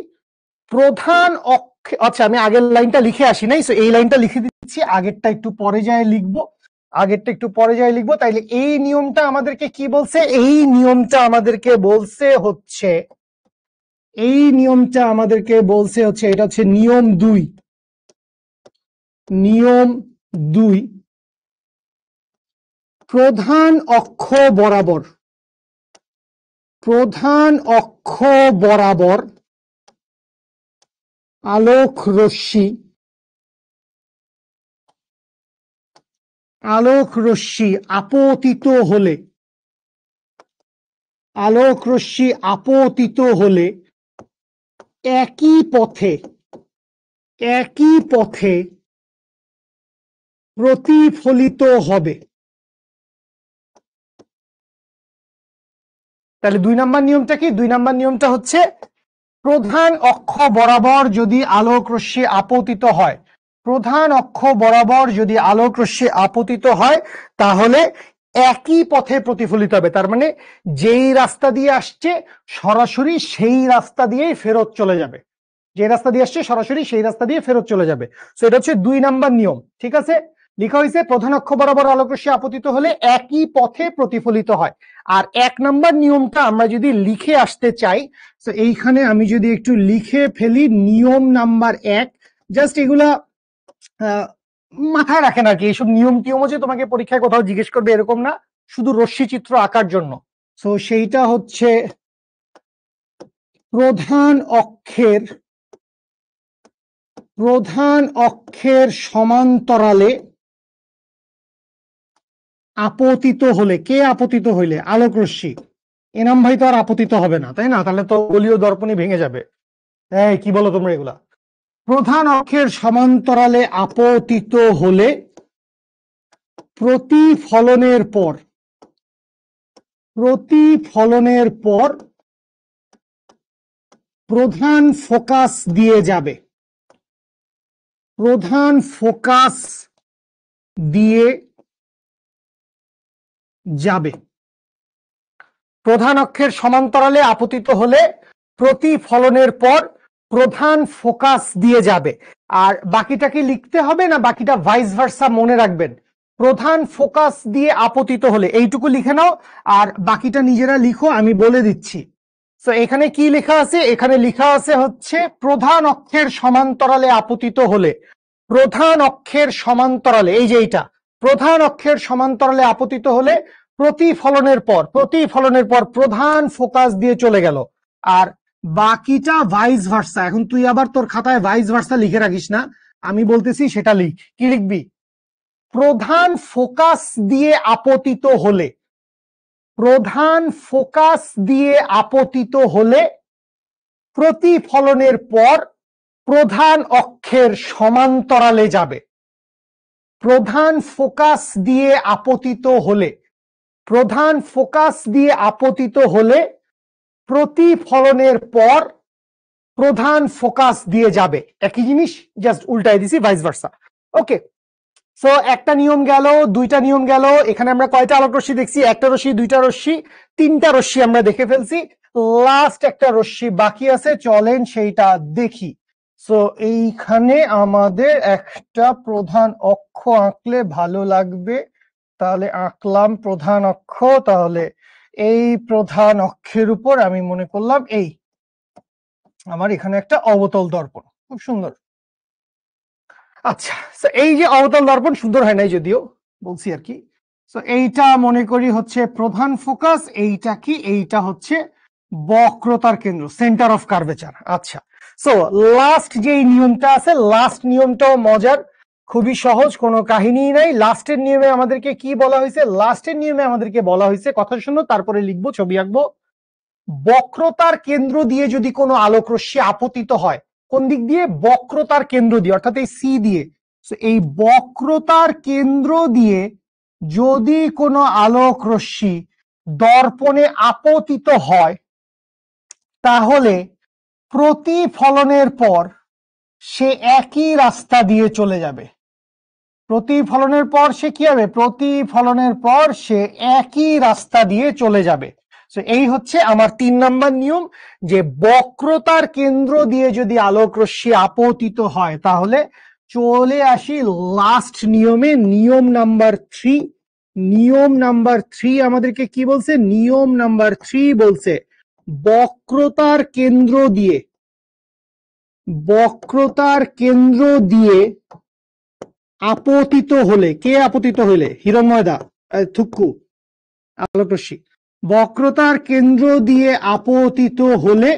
প্রধান অক্ষে, আচ্ছা আমি আগের লাইনটা লিখে আসি নাই, এই লাইনটা লিখে দিচ্ছি, আগেরটা একটু পরে যায় লিখবো। আগেরটা একটু পরে যাই লিখবো। তাইলে এই নিয়মটা আমাদেরকে কি বলছে? এই নিয়মটা আমাদেরকে বলছে হচ্ছে এটা হচ্ছে নিয়ম 2। নিয়ম 2, প্রধান অক্ষ বরাবর আলোক রশ্মি আপতিত হলে একই পথে প্রতিফলিত হবে। তাহলে 2 নম্বর নিয়মটা কি? 2 নম্বর নিয়মটা হচ্ছে প্রধান অক্ষ বরাবর যদি আলোক রশ্মি আপতিত হয় তাহলে একই পথে প্রতিফলিত হবে। তার মানে যেই রাস্তা দিয়ে আসছে সরাসরি সেই রাস্তা দিয়েই ফেরত চলে যাবে। যে রাস্তা দিয়ে আসছে সরাসরি সেই রাস্তা দিয়ে ফেরত চলে যাবে। সো এটা হচ্ছে 2 নাম্বার নিয়ম। ঠিক আছে, লেখা হয়েছে প্রধান অক্ষ বরাবর আলোক রশ্মি আপতিত হলে একই পথে প্রতিফলিত হয়। আর 1 নাম্বার নিয়মটা আমরা যদি লিখে আসতে চাই, তো এইখানে আমি যদি একটু লিখে ফেলি নিয়ম নাম্বার 1, জাস্ট এগুলা মাথায় রাখেন আর কি। এইসব নিয়ম টিয়ম হচ্ছে তোমাকে পরীক্ষায় কোথাও জিজ্ঞেস করবে এরকম না, শুধু রশ্মি চিত্র আঁকার জন্য। সো সেইটা হচ্ছে প্রধান অক্ষের সমান্তরালে আপতিত হলে, কে আপতিত হইলে? আলোক রশ্মি। এনাম ভাই তো আর আপতিত হবে না, তাই না? তাহলে তো গোলীয় দর্পণই ভেঙে যাবে। এই কি বলো তোমরা এগুলা? প্রধান অক্ষের সমান্তরালে আপতিত হলে প্রতিফলনের পর প্রধান ফোকাস দিয়ে যাবে। প্রধান অক্ষের সমান্তরালে আপতিত হলে প্রতিফলনের পর প্রধান ফোকাস দিয়ে যাবে। আর বাকিটা কি লিখতে হবে না বাকিটা ভাইস ভার্সা মনে রাখবেন? প্রধান ফোকাস দিয়ে আপতিত হলে এইটুকু লিখে নাও, আর বাকিটা নিজেরা লিখো, আমি বলে দিচ্ছি। তো এখানে কি লেখা আছে? এখানে লেখা আছে হচ্ছে প্রধান অক্ষের সমান্তরালে আপতিত হলে, প্রধান অক্ষের সমান্তরালে, এই যে এইটা, প্রধান অক্ষের সমান্তরালে আপতিত হলে প্রতিফলনের পর প্রধান ফোকাস দিয়ে চলে গেল। আর বাকিটা ভাইস ভার্সা। এখন তুই আবার তোর খাতায় ভাইস ভার্সা লিখে রাখিস না, আমি বলতেছি সেটা লিখ। কি লিখবি? প্রধান ফোকাস দিয়ে আপতিত হলে, প্রতিফলনের পর প্রধান অক্ষের সমান্তরালে যাবে। প্রধান ফোকাস দিয়ে আপতিত হলে প্রতিফলনের পর প্রধান ফোকাস দিয়ে যাবে। একই জিনিস, জাস্ট উল্টাই দিছি, ভাইস ভার্সা। ওকে, সো একটা নিয়ম গেল, 2টা নিয়ম গেল। এখানে আমরা কয়টা আলোক রশ্মি দেখছি? 1টা রশ্মি, 2টা রশ্মি, 3টা রশ্মি আমরা দেখে ফেলছি। লাস্ট একটা রশ্মি বাকি আছে, চলেন সেইটা দেখি। সো এইখানে আমাদের একটা প্রধান অক্ষ আঁকলে ভালো লাগবে, তাহলে আঁকলাম প্রধান অক্ষ। তাহলে এই প্রধান অক্ষের উপর আমি মনে করলাম আমার এখানে একটা অবতল দর্পণ, খুব সুন্দর। আচ্ছা, এই যে অবতল দর্পণ সুন্দর হয় নাই যদিও, বলছি আর কি। সো এইটা মনে করি হচ্ছে প্রধান ফোকাস, এইটা কি? এইটা হচ্ছে বক্রতার কেন্দ্র, সেন্টার অফ কার্ভেচার। আচ্ছা, সো লাস্ট যে নিয়মটা আছে, লাস্ট নিয়মটাও মজার, খুবই সহজ, কোনো কাহিনী নাই। লাস্টের নিয়মে আমাদেরকে কি বলা হয়েছে? লাস্টের নিয়মে আমাদেরকে বলা হয়েছে, কথা শুনো তারপরে লিখবো, ছবি আঁকবো। বক্রতার কেন্দ্র দিয়ে যদি কোনো আলোক রশ্মি আপতিত হয়, কোন দিক দিয়ে? বক্রতার কেন্দ্র দিয়ে, অর্থাৎ এই সি দিয়ে। এই বক্রতার কেন্দ্র দিয়ে যদি কোনো আলোক রশ্মি দর্পণে আপতিত হয় তাহলে প্রতিফলনের পর সে একই রাস্তা দিয়ে চলে যাবে। প্রতিফলনের পর সে কি হবে? প্রতিফলনের পর সে একই রাস্তা দিয়ে চলে যাবে। এই হচ্ছে আমার 3 নাম্বার নিয়ম, যে বক্রতার কেন্দ্র দিয়ে যদি আলোক রশ্মি আপতিত হয় তাহলে চলে আসি লাস্ট নিয়মে, নিয়ম নাম্বার 3। নিয়ম নাম্বার 3 আমাদেরকে কি বলছে? নিয়ম নাম্বার 3 বলছে বক্রতার কেন্দ্র দিয়ে, বক্রতার কেন্দ্র দিয়ে আপতিত হলে, কে আপতিত হলে? হিরণময়দা, থুক্কু, আলোকরশ্মি। বক্রতার কেন্দ্র দিয়ে আপতিত হলে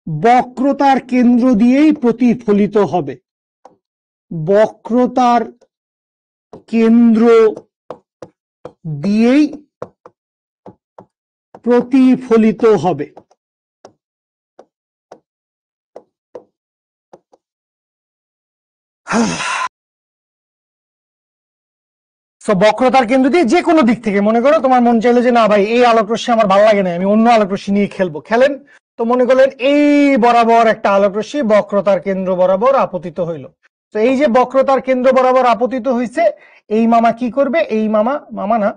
বক্রতার কেন্দ্র দিয়েই প্রতিফলিত হবে। বক্রতার কেন্দ্র দিয়েই প্রতিফলিত হবে। বক্রতার কেন্দ্র দিয়ে যে কোনো দিক থেকে, মনে করো তোমার মন চাইলো যে না ভাই এই আলোকরশ্মি আমার ভালো লাগে না, আমি অন্য আলোকরশ্মি নিয়ে খেলবো, খেলেন। তো মনে করলেন এই বরাবর একটা আলোকরশ্মি বক্রতার কেন্দ্র বরাবর আপতিত হইলো। তো এই যে বক্রতার কেন্দ্র বরাবর আপতিত হইছে, এই মামা কি করবে? এই মামা, মামা না,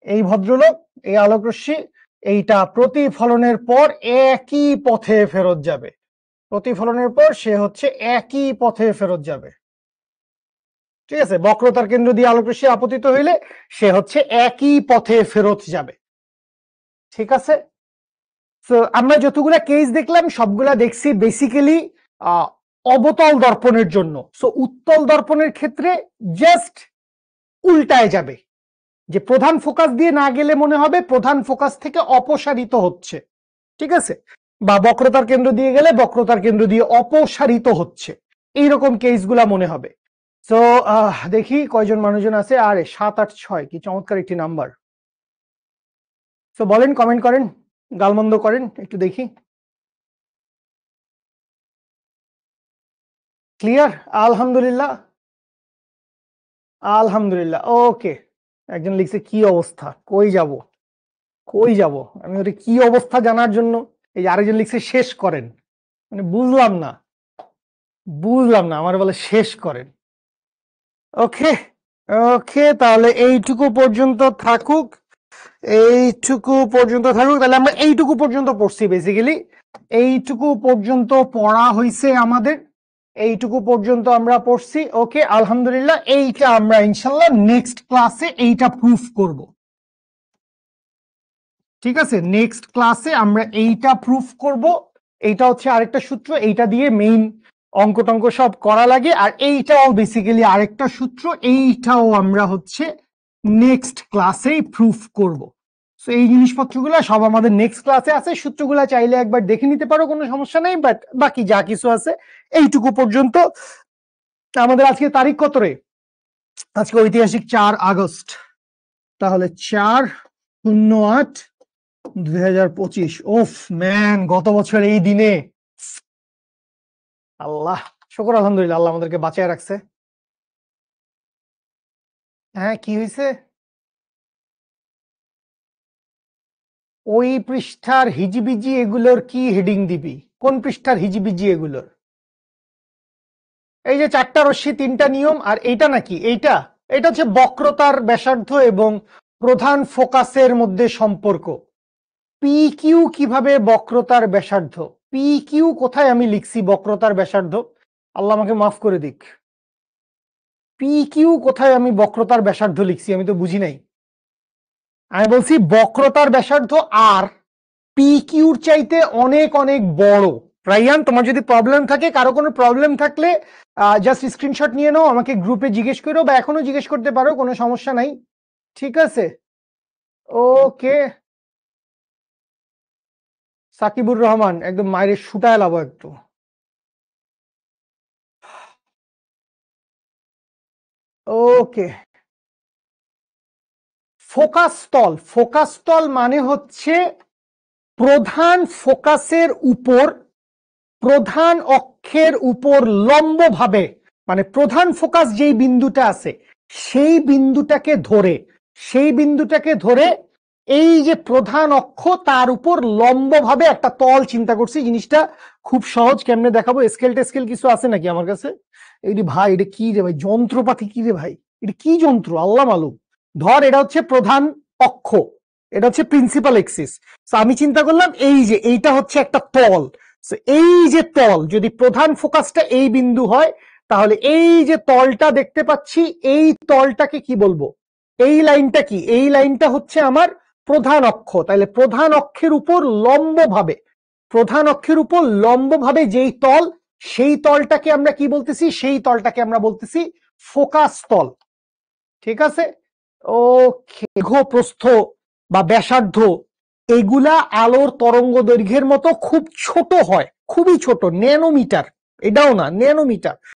এই ভদ্রলোক এই আলোকরশ্মি এইটা প্রতিফলনের পর একই পথে ফেরত যাবে। প্রতিফলনের পর সে হচ্ছে একই পথে ফেরত যাবে। ঠিক আছে, বক্রতার কেন্দ্র দিয়ে আলোকরশ্মি আপতিত হইলে সে হচ্ছে একই পথে ফেরত যাবে। ঠিক আছে, তো আমরা যতগুলা কেস দেখলাম সবগুলা দেখছি বেসিক্যালি অবতল দর্পণের জন্য। সো উত্তল দর্পণের ক্ষেত্রে জাস্ট উল্টায় যাবে, যে প্রধান ফোকাস দিয়ে না গেলে মনে হবে প্রধান ফোকাস থেকে অপসারিত হচ্ছে। ঠিক আছে, বা বক্রতার কেন্দ্র দিয়ে গেলে বক্রতার কেন্দ্র দিয়ে অপসারিত হচ্ছে, এইরকম কেসগুলা মনে হবে। তো দেখি কয়জন মানুষজন আছে। আরে 7, 8, 6, কি চমৎকার একটি নাম্বার। তো বলেন, কমেন্ট করেন, গালমন্দ করেন, একটু দেখি। ক্লিয়ার? আলহামদুলিল্লাহ, আলহামদুলিল্লাহ। ওকে, একজন লিখছে কি অবস্থা, কই যাব, কই যাব। আমি ওটা কি অবস্থা জানার জন্য, এই যে আরেকজন লিখছে শেষ করেন, মানে বুঝলাম না, বুঝলাম না, আমার বলে শেষ করেন। ওকে, ওকে, তাহলে এইটুকু পর্যন্ত থাকুক, এইটুকু পর্যন্ত থাকুক। তাহলে আমরা এইটুকু পর্যন্ত পড়ছি বেসিক্যালি, এইটুকু পর্যন্ত পড়া হয়েছে আমাদের, এইটুকু পর্যন্ত আমরা পড়ছি। ওকে, আলহামদুলিল্লাহ। এইটা আমরা ইনশাল্লাহ নেক্সট ক্লাসে এইটা প্রুফ করব। ঠিক আছে, নেক্সট ক্লাসে আমরা এইটা প্রুফ করব। এইটা হচ্ছে আরেকটা সূত্র, এইটা দিয়ে মেইন অঙ্ক টঙ্ক সব করা লাগে। আর এইটাও বেসিক্যালি আরেকটা সূত্র, এইটাও আমরা হচ্ছে নেক্সট ক্লাসেই প্রুফ করব। সো এই জিনিসপত্রগুলো সব আমাদের নেক্সট ক্লাসে আছে। সূত্রগুলো চাইলে একবার দেখে নিতে পারো, কোনো সমস্যা নেই। বাট বাকি যা কিছু আছে এইটুকু পর্যন্ত। আমাদের আজকে তারিখ কত রে? আজকে ঐতিহাসিক 4 আগস্ট। তাহলে 4/08/2025। ওফ ম্যান, গত বছর এই দিনে, আল্লাহ শুকর আলহামদুলিল্লাহ, আল্লাহ আমাদেরকে বাঁচিয়ে রাখছে। হ্যাঁ, কি হয়েছে? ওই পৃষ্ঠার হিজিবিজি এগুলোর কি হেডিং দিবি? কোন পৃষ্ঠার হিজিবিজি এগুলোর? এই যে 4টা রশ্মি 3টা নিয়ম, আর এইটা নাকি এইটা? এটা হচ্ছে বক্রতার ব্যাসার্ধ এবং প্রধান ফোকাসের মধ্যে সম্পর্ক। পি কিউ কিভাবে বক্রতার ব্যাসার্ধ? পি কিউ কোথায় আমি লিখছি বক্রতার ব্যাসার্ধ? আল্লাহ আমাকে মাফ করে দিক। পি কিউ কোথায় আমি বক্রতার ব্যাসার্ধ লিখছি? আমি তো বুঝি নাই। আমি বলছি বক্রতার ব্যাসার্ধ আর পি কিউর চাইতে অনেক অনেক বড়। রাইয়ান, তোমার যদি প্রবলেম থাকে, কারো কোনো প্রবলেম থাকলে জাস্ট স্ক্রিনশট নিয়ে নাও, আমাকে গ্রুপে জিজ্ঞেস করো, বা এখনো জিজ্ঞেস করতে পারো, কোনো সমস্যা নাই। ঠিক আছে, ওকে। সাকিবুর রহমান, একদম মায়ের শুটায় লাভ একটু। ওকে, ফোকাস তল। ফোকাস তল মানে হচ্ছে প্রধান ফোকাসের উপর, প্রধান অক্ষের উপর লম্বভাবে, মানে প্রধান ফোকাস যেই বিন্দুটা আছে সেই বিন্দুটাকে ধরে, সেই বিন্দুটাকে ধরে এই যে প্রধান অক্ষ তার উপর লম্বভাবে একটা তল চিন্তা করছি। জিনিসটা খুব সহজ, কেমনে দেখাবো? স্কেল টেস্কেল কিছু আছে নাকি আমার কাছে? এই ভাই, এটা কি রে ভাই, যন্ত্রপাতি কি রে ভাই, এটা কি যন্ত্র, আল্লাহ মালুম। ধর এটা হচ্ছে প্রধান অক্ষ, এটা হচ্ছে প্রিন্সিপাল এক্সিস। আমি চিন্তা করলাম এই যে এইটা হচ্ছে একটা তল। এই যে তল, যদি প্রধান ফোকাসটা এই বিন্দু হয়, তাহলে এই যে তলটা দেখতে পাচ্ছি, এই তলটাকে কি বলবো? এই লাইনটা কি? এই লাইনটা হচ্ছে আমার প্রধান অক্ষ। তাহলে প্রধান অক্ষের উপর লম্বভাবে যেই তল, সেই তলটাকে আমরা কি বলতেছি? সেই তলটাকে আমরা বলতেছি ফোকাস তল। ঠিক আছে? ওকে। প্রস্থ বা ব্যাসার্ধ এগুলা আলোর তরঙ্গ দৈর্ঘ্যের মতো খুব ছোট হয়, খুবই ছোট, ন্যানোমিটার, এটাও না, ন্যানোমিটার।